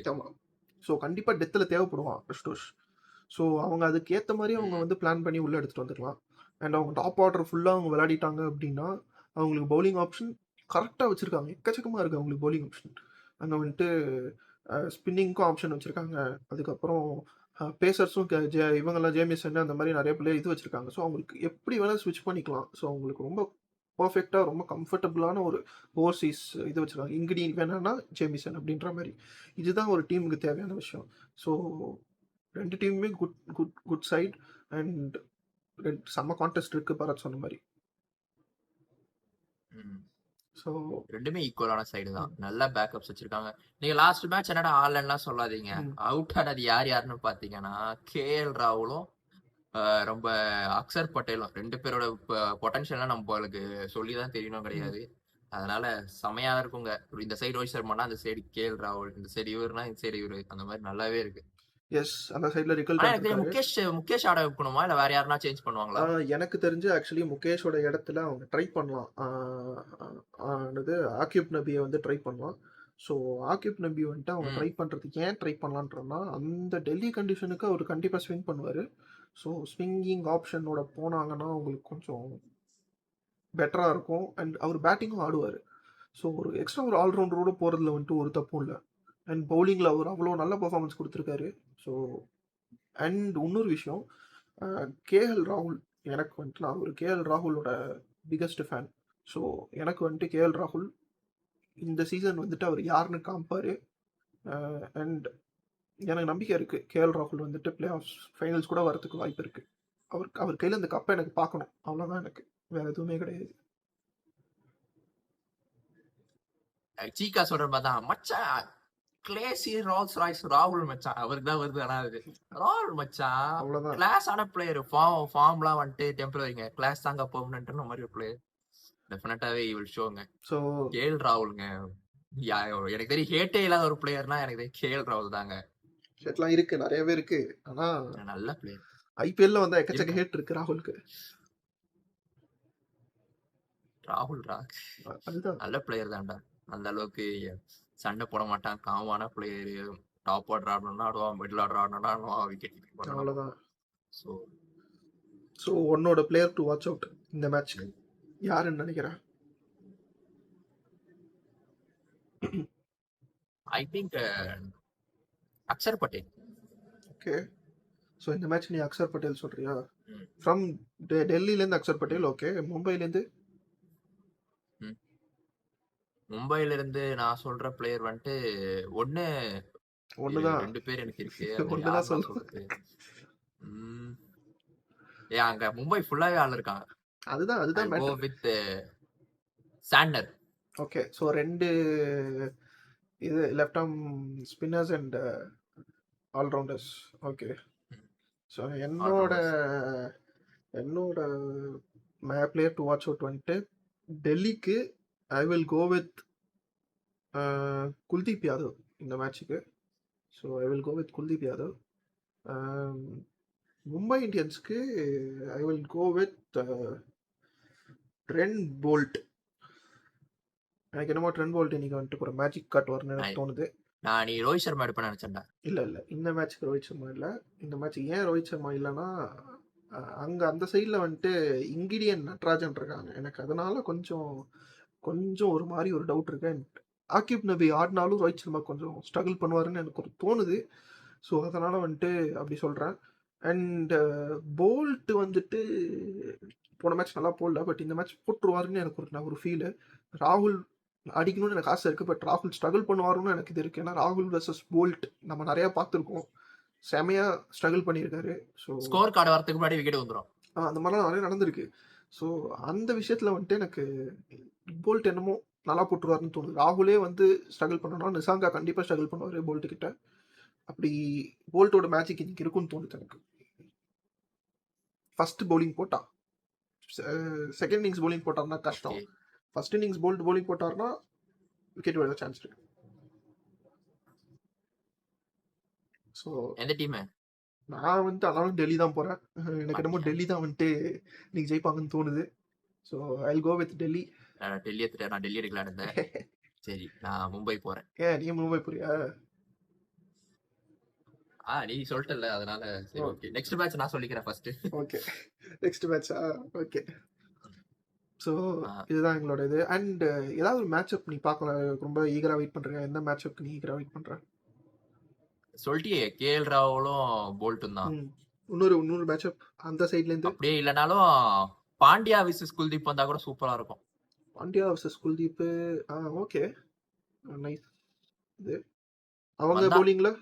ஸோ கண்டிப்பாக டெத்தில் தேவைப்படுவான் அசுதோஷ். ஸோ அவங்க அதுக்கு ஏற்ற மாதிரி அவங்க வந்து பிளான் பண்ணி உள்ளே எடுத்துகிட்டு வந்துக்கலாம். அண்ட் அவங்க டாப் ஆர்டர் ஃபுல்லாக அவங்க விளையாடிட்டாங்க அப்படின்னா அவங்களுக்கு பவுலிங் ஆப்ஷன் கரெக்டாக வச்சுருக்காங்க. எக்கச்சக்கமாக இருக்குது அவங்களுக்கு பவுலிங் ஆப்ஷன். அங்கே வந்துட்டு ஸ்பின்னிங்க்கும் ஆப்ஷன் வச்சுருக்காங்க. அதுக்கப்புறம் பேசர்ஸும் இவங்கெல்லாம் ஜேமிசன் அந்த மாதிரி நிறைய பிளேயர் இது வச்சுருக்காங்க. ஸோ அவங்களுக்கு எப்படி வேணால் ஸ்விட்ச் பண்ணிக்கலாம். ஸோ அவங்களுக்கு ரொம்ப பர்ஃபெக்டாக ரொம்ப கம்ஃபர்டபுளான ஒரு ஓவர்சீஸ் இது வச்சுருக்காங்க. இன்கிரீடியன்ட் வேணான்னா ஜேமிசன் அப்படின்ற மாதிரி. இதுதான் ஒரு டீமுக்கு தேவையான விஷயம். ஸோ 2 டீமுமே குட் சைட். அண்ட் செம்ம கான்டெஸ்ட் இருக்கு பரத் சொன்ன மாதிரி. ஸோ ரெண்டுமே ஈக்குவலான சைடு தான். நல்ல பேக்கப்ஸ் வச்சிருக்காங்க. நீங்க லாஸ்ட் மேட்ச் என்னடா ஆடலன்னா சொல்லாதீங்க. அவுட் ஆனது யாருன்னு பாத்தீங்கன்னா கேஎல் ராகுலும் ரொம்ப அக்சர் பட்டேலும். 2 பேரோட பொட்டன்ஷியல்லாம் நம்மளுக்கு சொல்லிதான் தெரியணும் கிடையாது. அதனால செமையா இருக்குங்க. இந்த சைடு ரோஹித் சர்மானா அந்த சைடு கேஎல் ராகுல், இந்த சைடு இவருனா இந்த சைடு இவரு, அந்த மாதிரி நல்லாவே இருக்கு. எஸ், அந்த சைடுல முகேஷ் ஆட வைக்கணுமா இல்ல வேற யாருன்னா சேஞ்ச் பண்ணுவாங்களா? எனக்கு தெரிஞ்சு ஆக்சுவலி முகேஷோட இடத்துல அவங்க ட்ரை பண்ணலாம். ஆகிப் நபியை வந்து ட்ரை பண்ணலாம். ஸோ ஆகிப் நபி வந்துட்டு அவங்க ட்ரை பண்ணுறதுக்கு ஏன் ட்ரை பண்ணலான்றனா அந்த டெல்லி கண்டிஷனுக்கு அவர் கண்டிப்பாக ஸ்விங் பண்ணுவார். ஸோ ஸ்விங்கிங் ஆப்ஷனோட போனாங்கன்னா அவங்களுக்கு கொஞ்சம் பெட்டராக இருக்கும். அண்ட் அவர் பேட்டிங்கும் ஆடுவார். ஸோ ஒரு எக்ஸ்ட்ரா ஒரு ஆல்ரவுண்டரோட போகிறதுல வந்துட்டு ஒரு தப்பும் இல்லை. அண்ட் பவுலிங்கில் அவர் அவ்வளோ நல்ல பர்ஃபார்மன்ஸ் கொடுத்துருக்காரு. ஸோ அண்ட் இன்னொரு விஷயம், கேஎல் ராகுல் எனக்கு வந்துட்டு நான் ஒரு கேஎல் ராகுலோட பிகஸ்ட் ஃபேன். ஸோ எனக்கு வந்துட்டு கேஎல் ராகுல் இந்த சீசன் வந்துட்டு அவர் யாருன்னு காமிப்பார். அண்ட் எனக்கு நம்பிக்கை இருக்குது கேஎல் ராகுல் வந்துட்டு பிளே ஆஃப் ஃபைனல்ஸ் கூட வரதுக்கு வாய்ப்பு இருக்குது. அவர் கையில் இந்த கப்பை எனக்கு பார்க்கணும், அவ்வளோதான். எனக்கு வேறு எதுவுமே கிடையாது. சீக்கா சொல்ற மாதிரி தான் மச்சான். கிளேசி ரோல்ஸ் ராய்ஸ் ராகுல் மச்சான் அவருக்கு தான் வருது. ஆனா அது ராகுல் மச்சான் அவ்வளவுதான். கிளாஸ் ஆன பிளேயர். ஃபார்ம்லாம் வந்துட்டு டெம்பரரிங்க, கிளாஸ் தாங்க பெர்மனன்ட்ன்ற மாதிரி ஒரு பிளேயர். டெஃபினட்டாவே வில் ஷோங்க. ஸோ கேஎல் ராகுல்ங்க எனக்கு தெரியும் ஹேட்டே இல்லாத ஒரு பிளேயர்னா எனக்கு தெரியும் கேஎல் ராகுல் தாங்க. ஹேட்லாம் இருக்கு, நிறையவே இருக்கு. ஆனா நல்ல பிளேயர். ஐபிஎல்ல வந்து எக்கச்சக்க ஹேட் இருக்கு ராகுலுக்கு. ராகுல் நல்ல பிளேயர் தான்டா. அந்த அளவுக்கு சண்டை போட மாட்டான், காமான பிளேயரு. டாப் ஆர்டர் ஆடணும்னா ஆடுவான், மிடில் ஆர்டர் ஆடணும்னா ஆடுவான், விக்கெட் கீப்பிங் பண்ணணும். அவ்வளோதான். ஸோ ஸோ உன்னோட பிளேயர் டு வாட்ச் அவுட் இந்த மேட்ச்க்கு யாருன்னு நினைக்கிறேன்? I think Axar Patel. Okay. So இந்த மேட்ச் நீ அக்ஷர் பட்டேல் சொல்றியா? ம். ஃப்ரம் டெல்லியிலேருந்து அக்ஷர் பட்டேல். ஓகே. மும்பைலேருந்து மும்பைல இருந்து நான் சொல்ற பிளேயர் வந்துட்டு ஒன்னு ஒண்ணுதான். 2 பேர் எனக்கு இருக்கு. அது ஒண்ணுதான் யாருன்னா சொல்லு. சொல்றது? அங்க மும்பை ஃபுல்லாவே ஆள் இருக்காங்க. அதுதான் I'll go matter. with Santner. Okay. So 2 இது left arm spinners and allrounders. Okay. So என்னோட பிளேயர் டு வாட்ச் அவுட் வந்துட்டு டெல்லிக்கு I will go with Kuldeep Yadav இந்த மேட்ச்சுக்கு. So I will go with Kuldeep Yadav. Mumbai இந்தியன்ஸ்க்கு I will go with Trent Boult. எனக்கு என்னமோ Trent Boult இன்னைக்கு வந்துட்டு ஒரு மேஜிக் காட்டுவார்னு எனக்கு தோணுது. நான் நீ ரோஹித் சர்மா எடுப்பேன்னு நினைச்சேன்டா. இல்லை இந்த மேட்ச்சுக்கு ரோஹித் சர்மா இல்லை. இந்த மேட்ச் ஏன் ரோஹித் சர்மா இல்லைன்னா அங்கே அந்த சைடில் வந்துட்டு இங்கிடியன் நட்ராஜன் இருக்காங்க. எனக்கு அதனால கொஞ்சம் ஒரு மாதிரி ஒரு டவுட் இருக்கு. ஆகிப் நபி ஆடினாலும் ரோஹித் சர்மா கொஞ்சம் ஸ்ட்ரகிள் பண்ணுவாருன்னு எனக்கு ஒரு தோணுது. ஸோ அதனால் வந்துட்டு அப்படி சொல்கிறேன். அண்ட் போல்ட் வந்துட்டு போன மேட்ச் நல்லா போடல, பட் இந்த மேட்ச் போட்டுருவாருன்னு எனக்கு ஒரு ஃபீலு. ராகுல் அடிக்கணும்னு எனக்கு ஆசை இருக்குது, பட் ராகுல் ஸ்ட்ரகிள் பண்ணுவாருன்னு எனக்கு இது இருக்குது. ஏன்னா ராகுல் வர்சஸ் போல்ட் நம்ம நிறையா பார்த்துருக்கோம், செமையாக ஸ்ட்ரகிள் பண்ணியிருக்காரு. ஸோ ஸ்கோர் கார்டு வரதுக்கு முன்னாடி விக்கெட் வந்துடும். அந்த மாதிரிலாம் நிறைய நடந்திருக்கு. ஸோ அந்த விஷயத்தில் வந்துட்டு எனக்கு போல்ட் என்னமோ நல்லா போட்டுருவாருன்னு தோணுது. ராகுலே வந்து ஸ்ட்ரகிள் பண்ணணும், நிசாங்கா கண்டிப்பாக ஸ்ட்ரகிள் பண்ணுவார் போல்ட்டு கிட்ட. அப்படி போல்ட்டோட மேட்சிக் இன்னைக்கு இருக்குன்னு தோணுது எனக்கு. ஃபர்ஸ்ட் பவுலிங் போட்டா, செகண்ட் இன்னிங்ஸ் பவுலிங் போட்டார்னா கஷ்டம். ஃபர்ஸ்ட் இன்னிங்ஸ் போல்ட் பவுலிங் போட்டார்னா விக்கெட் விட சான்ஸ் இருக்கு. ஸோ எந்த டீம்? நான் வந்துட்டு ஆனாலும் டெல்லி தான் போகிறேன். எனக்கு என்னமோ டெல்லி தான் வந்துட்டு இன்னைக்கு ஜெயிப்பாங்கன்னு தோணுது. So I will go with Delhi. Delhi எடுத்துட்டேன். நான் டெல்லி எடுக்கலான்னு இருந்தேன். சரி, நான் மும்பை போறேன். ஏன் நீ மும்பை போறியா? நீ சொல்லிட்டல, அதனால சரி ஓகே. நெக்ஸ்ட் மேட்ச் நான் சொல்லிக்கிறேன் ஃபர்ஸ்ட். ஓகே. நெக்ஸ்ட் மேட்சா? ஓகே. ஸோ இதுதான் எங்களோட இது. அண்ட் ஏதாவது ஒரு மேட்சப் நீ பார்க்கலாம் ரொம்ப ஈகராக வெயிட் பண்ணுறீங்க? எந்த மேட்சப்க்கு நீ ஈகராக வெயிட் பண்ணுற? சொல்லிட்டியே, கேஎல் ராகுலும் போல்ட்டும் தான். இன்னொரு மேட்சப் அந்த சைட்லேருந்து அப்படியே இல்லைனாலும் பாண்டியா விசஸ் குல்தீப் வந்தா கூட சூப்பராக இருக்கும். Pandya versus Kuldeep. Okay, nice. இது அவங்க பவுலிங்கில்,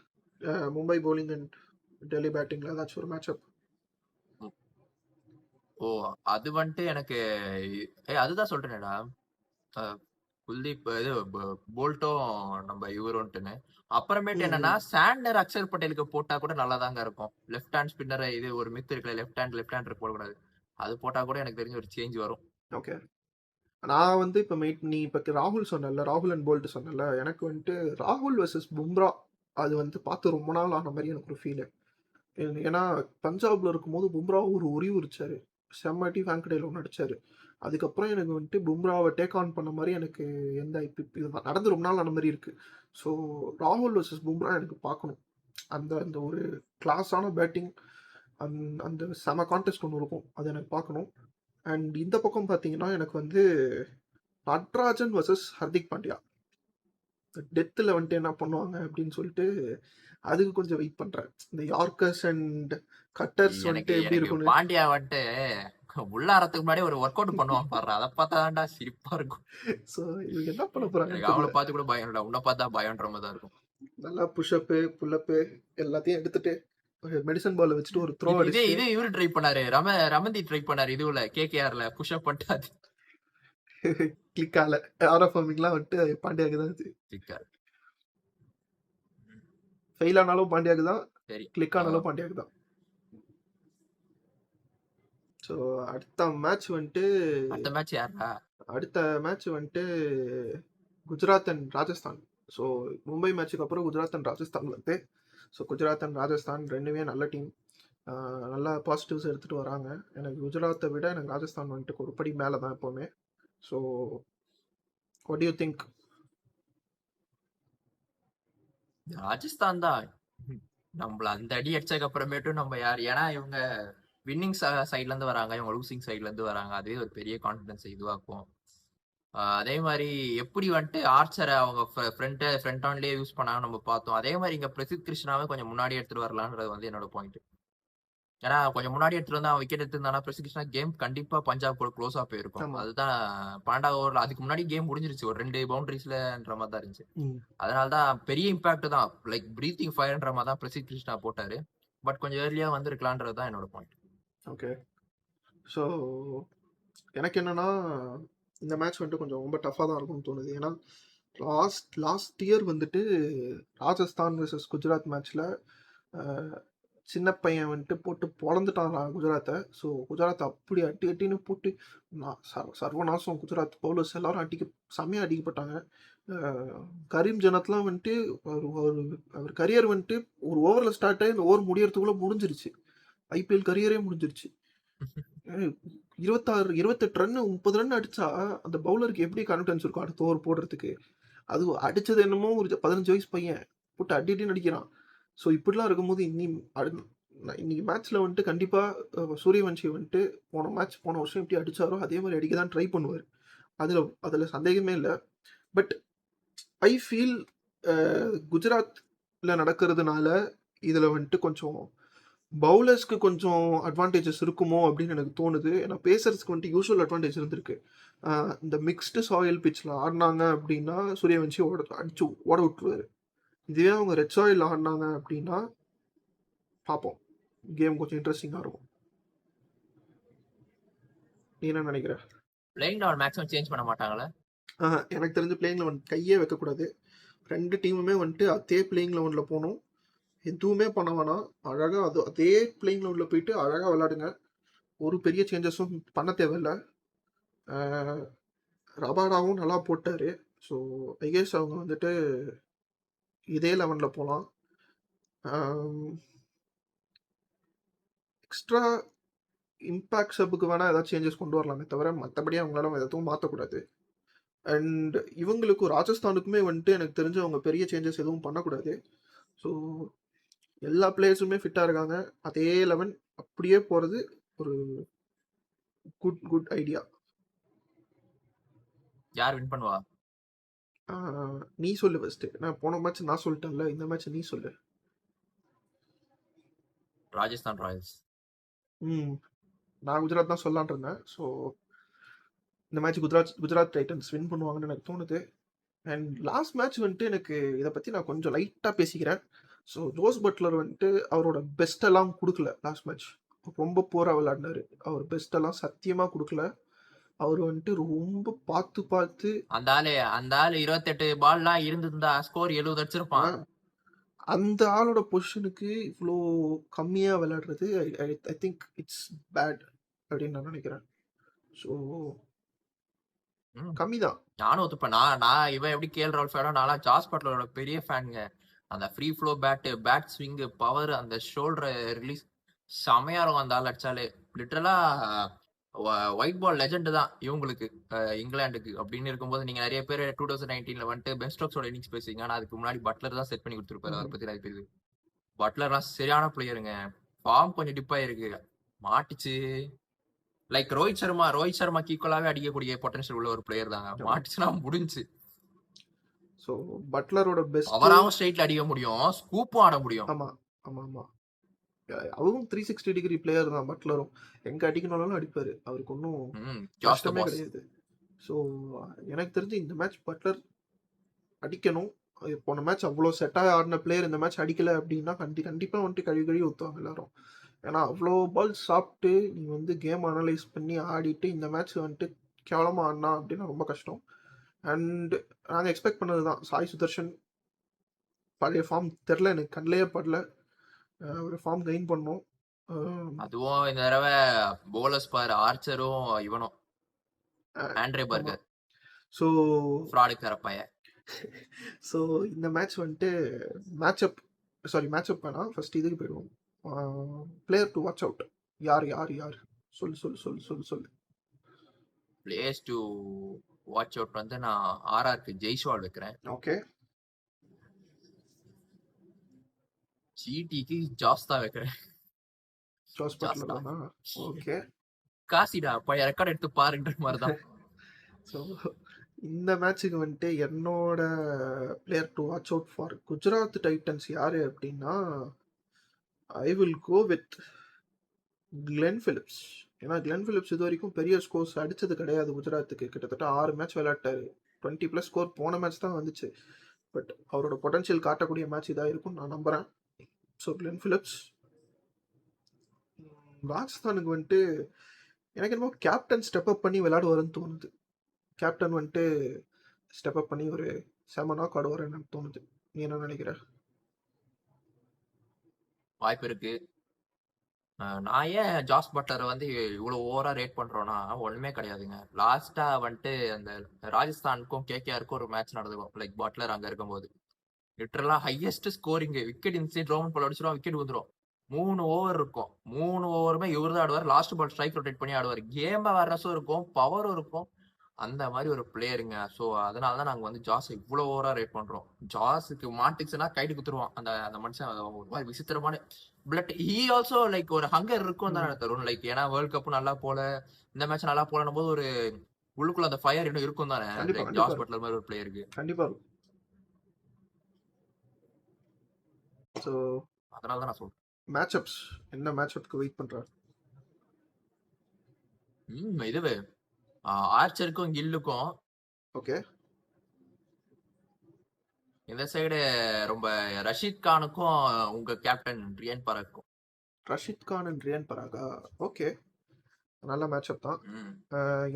மும்பை பவுலிங் அண்ட் டெல்லி பேட்டிங்கில் ஏதாச்சும் ஒரு மேட்சப். ஓ, அது வந்துட்டு எனக்கு அதுதான் சொல்றேன்டா, குல்தீப் இது போல்ட்டும் நம்ம இவருன்ட்டுன்னு. அப்புறமேட்டு என்னன்னா சாண்டர் அக்ஷர் பட்டேலுக்கு போட்டா கூட நல்லா தாங்க இருக்கும். லெஃப்ட் ஹேண்ட் ஸ்பின்னர் இது ஒரு மித் இருக்குல்ல, லெஃப்ட் ஹேண்ட் போடக்கூடாது, அது போட்டா கூட எனக்கு தெரிஞ்ச ஒரு சேஞ்ச் வரும். ஓகே. நான் வந்து இப்போ நீ இப்போ ராகுல் சொன்னல, ராகுல் அண்ட் போல்ட் சொன்னல, எனக்கு வந்துட்டு ராகுல் வர்சஸ் பும்ரா அது வந்து பார்த்து ரொம்ப நாள் ஆன மாதிரி எனக்கு ஒரு ஃபீலு. ஏன்னா பஞ்சாப்ல இருக்கும்போது பும்ரா ஒரு உரிவுரிச்சாரு, செம்மட்டி ஃபேங்கடையில் ஒன்று அடிச்சாரு. அதுக்கப்புறம் எனக்கு வந்துட்டு பும்ராவை டேக் ஆன் பண்ண மாதிரி எனக்கு எந்த இது நடந்து ரொம்ப நாள் ஆன மாதிரி இருக்கு. ஸோ ராகுல் வர்சஸ் பும்ரா எனக்கு பார்க்கணும். அந்த ஒரு கிளாஸான பேட்டிங், அந்த செம கான்டெஸ்ட் ஒன்று இருக்கும், அது எனக்கு பார்க்கணும். அண்ட் இந்த பக்கம் பார்த்தீங்கன்னா எனக்கு வந்து நட்ராஜன் வர்சஸ் ஹர்திக் பாண்டியா, டெத்தில் வந்துட்டு என்ன பண்ணுவாங்க அப்படின்னு சொல்லிட்டு அதுக்கு கொஞ்சம் வெயிட் பண்றேன். இந்த யார்க்கர்ஸ் அண்ட் கட்டர்ஸ் வந்துட்டு எப்படி இருக்கும். பாண்டியா வந்துட்டு உள்ளாரத்துக்கு முன்னாடி ஒரு ஒர்க் அவுட் பண்ணுவான் பாரு, அதை பார்த்தாண்டா சிரிப்பா இருக்கும். ஸோ இவங்க என்ன பண்ண போறாங்க? அவளை பார்த்து கூட பயம் இல்லை, உன்னை பார்த்தா பயம்ன்ற மாதிரி தான் இருக்கும். நல்லா புஷ்அப்பு புல்லப்பு எல்லாத்தையும் எடுத்துட்டு மெடிசன் பால் வச்சுட்டு ஒரு த்ரோ இது இவரு ட்ரை பண்ணாரு, ரமந்தி ட்ரை பண்ணாரு இதுல கேகேஆர்ல புஷ்அப் பண்ணிட்டாரு. கிளிக் ஆகல. ஆர்எஃப்எம்லாம் வந்துட்டு பாண்டியாக்கு தான் கிளிக் ஃபெயில் ஆனாலும் பாண்டியாக்கு தான், சரி கிளிக் ஆனாலும் பாண்டியாக்கு தான். ஸோ அடுத்த மேட்ச் வந்துட்டு குஜராத் அண்ட் ராஜஸ்தான். ஸோ மும்பை மேட்சுக்கு அப்புறம் குஜராத் அண்ட் ராஜஸ்தான் வருது. ஸோ குஜராத் அண்ட் ராஜஸ்தான் ரெண்டுமே நல்ல டீம், நல்லா பாசிட்டிவ்ஸ் எடுத்துகிட்டு வராங்க. எனக்கு குஜராத்தை விட எனக்கு ராஜஸ்தான் வந்துட்டு ஒரு படி மேலே தான் எப்போவுமே. So what to you think? Rajasthan தான். நம்மள அந்த அடி அடிச்சதுக்கு அப்புறமேட்டும் நம்ம யார், ஏன்னா இவங்க வின்னிங் சைட்ல இருந்து வராங்க, இவங்க லூசிங் சைட்ல இருந்து வராங்க. அதுவே ஒரு பெரிய கான்பிடன்ஸ் இதுவாக்கும். அதே மாதிரி எப்படி வந்துட்டு ஆர்ச்சரை அவங்க ஃப்ரண்ட் ஆன்லயே யூஸ் பண்ணாங்க நம்ம பார்த்தோம். அதே மாதிரி இங்க பிரசித் கிருஷ்ணாவே கொஞ்சம் முன்னாடி எடுத்துட்டு வரலான்றது வந்து என்னோட பாயிண்ட். ஏன்னா கொஞ்சம் முன்னாடி எடுத்துட்டு வந்து அவன் விக்கெட் எடுத்திருந்தானா பிரசித் கிருஷ்ணா கேம் கண்டிப்பா பஞ்சாப் கூட க்ளோஸா போயிருக்கும். ஆமா. அதுதான் 12வது ஓவர்ல அதுக்கு முன்னாடி கேம் முடிஞ்சிருச்சு ஒரு 2 பவுண்டரிஸ்லன்ற மாதிரி தான் இருந்துச்சு. ம். அதனாலதான் பெரிய இம்பாக்ட் தான், லைக் பிரீத்திங் ஃபயர்ன்ற மாதிரி தான் பிரசித் கிருஷ்ணா போட்டாரு. பட் கொஞ்சம் ஏர்லியா வந்திருக்கலான்றது தான் என்னோட பாயிண்ட். ஓகே. ஸோ எனக்கு என்னன்னா இந்த மேட்ச் வந்துட்டு கொஞ்சம் ரொம்ப டஃப்பாக தான் இருக்கும்னு தோணுது. ஏன்னா லாஸ்ட் இயர் வந்துட்டு ராஜஸ்தான் vs குஜராத் மேட்ச்சில் சின்ன பையன் வந்துட்டு போட்டு பொழந்துட்டான் குஜராத்தை. ஸோ குஜராத் அப்படி அட்டி அட்டின்னு போட்டு சர்வநாசம். குஜராத் பவுலர்ஸ் எல்லாரும் செம்மையாக அடிக்கப்பட்டாங்க. கரீம் ஜனத்லாம் வந்துட்டு அவர் கரியர் வந்துட்டு ஒரு ஓவரில் ஸ்டார்ட் ஆகி இந்த ஓவர் முடியறதுக்குள்ளே முடிஞ்சிருச்சு. ஐபிஎல் கரியரே முடிஞ்சிருச்சு. 28 ரன் 30 ரன் அடிச்சா அந்த பவுலருக்கு எப்படி கான்ஃபிடன்ஸ் இருக்கும் அடுத்த ஓவர் போடுறதுக்கு? அது அடிச்சது என்னமோ ஒரு 15 வயசு பையன் போட்டு அடின்னு அடிக்கிறான். ஸோ இப்படிலாம் இருக்கும்போது இன்னைக்கு மேட்ச்ல வந்துட்டு கண்டிப்பா சூரியவன்ஷி வந்துட்டு போன வருஷம் எப்படி அடிச்சாரோ அதே மாதிரி அடிக்க தான் ட்ரை பண்ணுவார். அதுல சந்தேகமே இல்லை. பட் ஐ ஃபீல் குஜராத்ல நடக்கிறதுனால இதுல வந்துட்டு கொஞ்சம் பவுலர்ஸ்க்கு கொஞ்சம் அட்வான்டேஜஸ் இருக்குமோ அப்படின்னு எனக்கு தோணுது. ஏன்னா பேசர்ஸ்க்கு வந்துட்டு யூஸ்வல் அட்வான்டேஜ் இருந்திருக்கு. இந்த மிக்ஸ்டு சாயில் பிச்சில் ஆடினாங்க அப்படின்னா சூரியவன்ஷி அடிச்சு ஓட விட்டுருவாரு. இதுவே அவங்க ரெட் சாயில் ஆடினாங்க அப்படின்னா பார்ப்போம், கேம் கொஞ்சம் இன்ட்ரெஸ்டிங்காக இருக்கும். நீ என்ன நினைக்கிற? பிளேயிங் லெவல் மேக்ஸிமம் சேஞ்ச் பண்ண மாட்டாங்களா? எனக்கு தெரிஞ்ச பிளேயிங் லெவன் கையே வைக்கக்கூடாது. 2 டீமுமே வந்துட்டு அதே பிளேயிங் லெவனில் போகணும். எதுவுமே பண்ண வேணாம். அழகாக அதே பிளேயிங் லெவனில் போயிட்டு அழகாக விளையாடுங்க. ஒரு பெரிய சேஞ்சஸும் பண்ண தேவையில்லை. ரபாடாவும் நல்லா போட்டார். ஸோ ஐகேஸ் அவங்க வந்துட்டு இதே லெவனில் போகலாம். எக்ஸ்ட்ரா இம்பேக்ட் சப்புக்கு வேணால் ஏதாவது சேஞ்சஸ் கொண்டு வரலாமே தவிர மற்றபடி அவங்களால எதுவும் மாற்றக்கூடாது. அண்ட் இவங்களுக்கும் ராஜஸ்தானுக்குமே வந்துட்டு எனக்கு தெரிஞ்சு அவங்க பெரிய சேஞ்சஸ் எதுவும் பண்ணக்கூடாது. ஸோ எல்லா பிளேயர்ஸுமே ஃபிட்டாக இருக்காங்க. அதே 11 அப்படியே போகிறது ஒரு குட் ஐடியா. யார் வின் பண்ணுவா? நீ சொல்லு ஃபர்ஸ்ட். நான் போன மேட்ச் நான் சொல்லிட்டேன்ல, இந்த மேட்ச் நீ சொல்லு. ராஜஸ்தான் ராயல்ஸ். நான் குஜராத் தான் சொல்லலான் இருந்தேன். ஸோ இந்த மேட்ச் குஜராத் டைட்டன்ஸ் வின் பண்ணுவாங்கன்னு எனக்கு தோணுது. அண்ட் லாஸ்ட் மேட்ச் வந்துட்டு எனக்கு இதை பற்றி நான் கொஞ்சம் லைட்டாக பேசிக்கிறேன். ஸோ ஜோஸ் பட்லர் வந்துட்டு அவரோட பெஸ்ட்டெல்லாம் கொடுக்கல லாஸ்ட் மேட்ச். ரொம்ப போராக விளையாடினாரு. அவர் பெஸ்ட்டெல்லாம் சத்தியமாக கொடுக்கல. அவர் வந்துட்டு ரொம்ப பார்த்து அந்த ஆளு 28 பால்லாம் இருந்திருந்தா ஸ்கோர் 70 அடிச்சிருப்பான். அந்த ஆளோட பொசிஷனுக்கு இவ்வளோ கம்மியாக விளையாடுறது ஐ திங்க் இட்ஸ் பேட் அப்படின்னு நான் நினைக்கிறேன். ஸோ கம்மி தான். நானும் ஒத்துப்பேன். நான் இவன் எப்படி கேஎல் ராகுல் ஃபேனோ, நான்லாம் ஜாஸ் பட்லரோட பெரிய ஃபேனுங்க. அந்த free flow bat swing power, அந்த ஷோல்டர் ரிலீஸ் செமையா இருக்கும் அந்த ஆள் அடிச்சாலே. லிட்டரலா ஒயிட் பால் லெஜெண்ட் தான் இவங்களுக்கு, இங்கிலாந்துக்கு. அப்படின்னு இருக்கும்போது நீங்க நிறைய பேர் 2019 வந்துட்டு பென் ஸ்டோக்ஸோட இன்னிங்ஸ் பேசுறீங்க. ஆனா அதுக்கு முன்னாடி பட்லர் தான் செட் பண்ணி கொடுத்துருப்பாரு. அவரை பத்தி நிறைய பேரு. பட்லர்லாம் சரியான பிளேயருங்க. ஃபார்ம் கொஞ்சம் டிப் ஆயிருக்கு, மாட்டிச்சு. லைக் ரோஹித் சர்மாக்கு ஈக்குவலாவே அடிக்கக்கூடிய பொட்டன்ஷியல் உள்ள ஒரு பிளேயர் தாங்க. மாட்டிச்சுனா முடிஞ்சு. ஸோ பட்லரோட பெஸ்ட் அவராவும் ஸ்ட்ரைட்ல அடிக்க முடியும், ஸ்கூப்பும் ஆட முடியும். ஆமா ஆமா ஆமா. அவரும் 360 டிகிரி பிளேயர் தான் பட்லரும். எங்க அடிக்கணும்னாலும் அடிப்பாரு. அவருக்கு ஒன்றும் கஷ்டமே கிடையாது. ஸோ எனக்கு தெரிஞ்சு இந்த மேட்ச் பட்லர் அடிக்கணும். போன மேட்ச் அவ்வளோ செட்டாக ஆடின பிளேயர் இந்த மேட்ச் அடிக்கலை அப்படின்னா கண்டிப்பாக வந்துட்டு கழுவி ஊற்றுவாங்க எல்லாரும். ஏன்னா அவ்வளோ பால் சாப்பிட்டு நீ வந்து கேம் அனலைஸ் பண்ணி ஆடிட்டு இந்த மேட்ச் வந்துட்டு கேவலமாக ஆடினா அப்படின்னா ரொம்ப கஷ்டம். அண்ட் நாங்கள் எக்ஸ்பெக்ட் பண்ணது தான். சாய் சுதர்ஷன் பழைய ஃபார்ம் தெரில, எனக்கு கண்ணிலேயே படல. ஒரு ஃபார்ம் கெயின் பண்ணோம். அதுவும் இந்த தடவை போலர்ஸ் பார், ஆர்ச்சரும் இவனும் ஆண்ட்ரே பர்கர். ஸோ ஃப்ராடு கரப்பாய. ஸோ இந்த மேட்ச் வந்துட்டு மேட்சப் வேணாம், ஃபர்ஸ்ட் இதுக்கு போயிடுவோம். Player to watch out. யார் சொல்லு. பிளேயர்ஸ் டு வாட்ச் அவுட் வந்து நான் ஆர்ஆர்க்கு ஜெய்ஸ்வால் வைக்கிறேன். ஓகே. ஜிடிக்கு ஜாஸ் தான் வைக்கிறேன். ஜாஸ் ஜாஸ் பட்லர் தான். தானா? ஓகே. காசிடா பழைய ரெக்கார்ட் எடுத்து பாருன்ற மாதிரி தான். ஸோ இந்த மேட்ச்சுக்கு வந்துட்டு என்னோட player to watch out for Gujarat Titans யாரு அப்படின்னா, I will go with Glenn Phillips. ஏன்னா கிளென் பிலிப்ஸ் இது வரைக்கும் பெரிய ஸ்கோர்ஸ் அடிச்சது கிடையாது குஜராத்துக்கு. கிட்டத்தட்ட 6 மேட்ச் விளையாட்டாரு. 20+ ஸ்கோர் போன மேட்ச் தான் வந்துச்சு. பட் அவரோட பொட்டன்ஷியல் காட்டக்கூடிய மேட்ச் இதாக இருக்கும் நான் நம்புறேன். So Glenn Phillips. ராஜஸ்தானுக்கு வந்துட்டு எனக்கு என்னமோ கேப்டன் ஸ்டெப் அப் பண்ணி விளையாடுவாருன்னு தோணுது. கேப்டன் வந்துட்டு ஸ்டெப் அப் பண்ணி ஒரு 7 நாக் ஆடுவாருன்னு எனக்கு தோணுது. நீ என்ன நினைக்கிற? வாய்ப்பு இருக்கு. நான் ஏன் ஜாஸ் பட்லரை வந்து இவ்வளவு ஓவரா ரேட் பண்றோம்னா ஒண்ணுமே கிடையாதுங்க. லாஸ்டா வந்துட்டு அந்த ராஜஸ்தானுக்கும் கேகேஆருக்கும் ஒரு மேட்ச் நடந்துக்கும். லைக் பட்லர் அங்க இருக்கும்போது literally highest scoring wicket inside ரோமன் பால் அடிச்சிடும், விக்கெட் வந்துடும். 3 ஓவர் இருக்கும். 3 ஓவருமே இவர் தான் ஆடுவார். லாஸ்ட் பால் ஸ்ட்ரைக் ரொட்டேட் பண்ணி ஆடுவார். கேம் அவேர்னஸும் இருக்கும், பவரும் இருக்கும். அந்த மாதிரி ஒரு பிளேயருங்க. ஸோ அதனால தான் நாங்கள் வந்து ஜாஸ் இவ்வளோ ஓவரா ரேட் பண்றோம். ஜாஸுக்கு மாட்டிக்ஸ்னா கைட்டு குத்துருவான் அந்த அந்த மனுஷன். ஒரு மாதிரி விசித்திரமான பிளட். ஹீ ஆல்சோ லைக் ஒரு ஹங்கர் இருக்கும் தான் தரும். லைக் ஏன்னா வேர்ல்ட் கப் நல்லா போல, இந்த மேட்ச் நல்லா போலனும் போது ஒரு உள்ளுக்குள்ள அந்த ஃபயர் இன்னும் இருக்கும் தானே ஜாஸ் பட்லர் மாதிரி ஒரு பிளேயருக்கு. கண்டிப்பா இருக்கும். ஸோ அதனால தான் நான் சொல்றேன். மேட்சப்ஸ் என்ன மேட்சப்க்கு வெயிட் பண்ற? இதுவே ஆர்ச்சருக்கும் கில்லுக்கும். ஓகே. இந்த சைடு ரொம்ப ரஷீத் கானுக்கும் உங்க கேப்டன் ரியன் பராக்கும். ரஷீத் கான் அண்ட் ரியன் பராகா. ஓகே, நல்ல மேட்சப் தான்.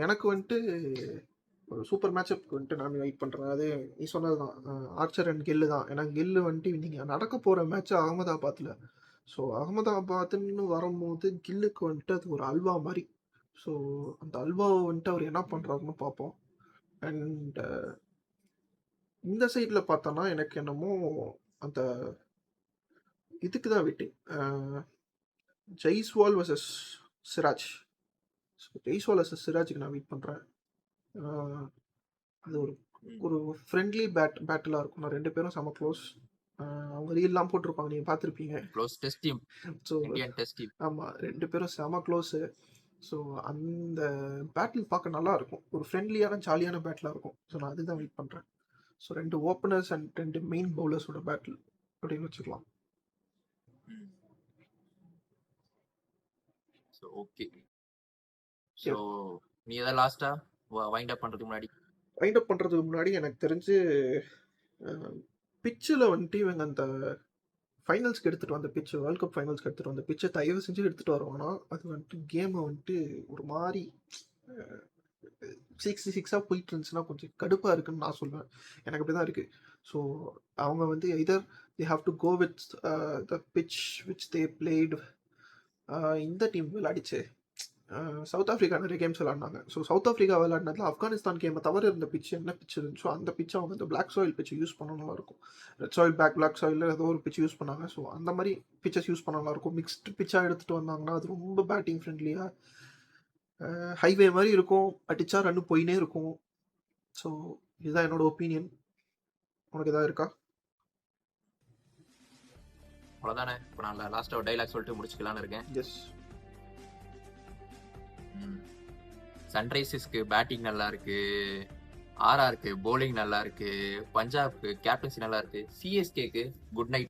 எனக்கு வந்துட்டு ஒரு சூப்பர் மேட்சப்க்கு வந்துட்டு நான் வெயிட் பண்ணுறேன். அது நீ சொன்னது தான், ஆர்ச்சர் அண்ட் கில்லு தான். ஏன்னா கில்லு வந்துட்டு நீங்கள் நடக்க போகிற மேட்ச் அகமதாபாத்தில். ஸோ அகமதாபாத்னு வரும்போது கில்லுக்கு வந்துட்டு அது ஒரு அல்வா மாதிரி. ஸோ அந்த அல்வாவை வந்துட்டு அவர் என்ன பண்ணுறாருன்னு பார்ப்போம். அண்ட் இந்த சைடில் பார்த்தோன்னா எனக்கு என்னமோ அந்த இதுக்கு தான் waiting. Jaiswal vs Siraj. So Jaiswal vs சிராஜுக்கு நான் வெயிட் பண்ணுறேன். அது ஒரு ஒரு ஃப்ரெண்ட்லி பேட்டிலாக இருக்கும். நான் 2 பேரும் செம க்ளோஸ். அவங்க ரீல்லாம் போட்டிருப்பாங்க, நீங்கள் பார்த்துருப்பீங்க. Close test team. So Indian test team. ஆமாம், 2 பேரும் செம க்ளோஸு. ஸோ அந்த பேட்டில் பார்க்க நல்லா இருக்கும். ஒரு ஃப்ரெண்ட்லியான ஜாலியான பேட்டிலாக இருக்கும். ஸோ நான் அதுதான் வெயிட் பண்ணுறேன். ஸோ 2 ஓப்பனர்ஸ் அண்ட் 2 மெயின் பவுலர்ஸோட பேட்டில் அப்படின்னு வச்சுக்கலாம். So okay. ஸோ நீ எதாவது லாஸ்டா வைண்ட் அப் பண்ணுறதுக்கு முன்னாடி? வைண்ட் அப் பண்ணுறதுக்கு முன்னாடி எனக்கு தெரிஞ்சு பிச்சில் வந்துட்டு இவங்க அந்த ஃபைனல்ஸ்க்கு எடுத்துகிட்டு வந்த பிச்சு, வேர்ல்ட் கப் ஃபைனல்ஸ்க்கு எடுத்துகிட்டு வந்த பிச்சை தயவு செஞ்சு எடுத்துகிட்டு வருவாங்கன்னா அது வந்துட்டு கேமை வந்துட்டு ஒரு மாதிரி 6-6 போயிட்டு இருந்துச்சுன்னா கொஞ்சம் கடுப்பாக இருக்குன்னு நான் சொல்லுவேன். எனக்கு அப்படி தான் இருக்குது. ஸோ அவங்க வந்து either they have to go with the pitch which they played. இந்த டீம் விளையாடிச்சு, சவுத் ஆஃப்ரிக்கா நிறைய கேம்ஸ் விளையாடினாங்க. ஸோ சவுத் ஆஃப்ரிக்கா விளையாடினதுல ஆப்கானிஸ்தான் கேமை தவிர இருந்த பிச்சு என்ன பிச் இருந்துச்சோ அந்த பிச்சை அவங்க இந்த பிளாக் சாயில் பிச்சை யூஸ் பண்ண நல்லாயிருக்கும். ரெட் சாயில் பிளாக் சாயில் ஏதோ ஒரு பிச் யூஸ் பண்ணாங்க. ஸோ அந்த மாதிரி பிச்சஸ் யூஸ் பண்ண நல்லாயிருக்கும். மிக்ஸ்டு பிச்சாக எடுத்துகிட்டு வந்தாங்கன்னா அது ரொம்ப பேட்டிங் ஃப்ரெண்ட்லியாக ஹைவே மாதிரி இருக்கும். அடிச்சா ரன்னு போயினே இருக்கும். ஸோ இதுதான் என்னோட ஒப்பீனியன். உனக்கு எதாவது இருக்கா? அவ்வளோதானே. இப்போ நான் லாஸ்ட்டாக ஒரு டைலாக் சொல்லிட்டு முடிச்சுக்கலான்னு இருக்கேன். எஸ். சன்ரைசர்ஸ்க்கு பேட்டிங் நல்லா இருக்கு, ஆர்ஆருக்கு போலிங் நல்லா இருக்கு, பஞ்சாப்க்கு கேப்டன்சி நல்லா இருக்கு, சிஎஸ்கேக்கு குட் நைட்.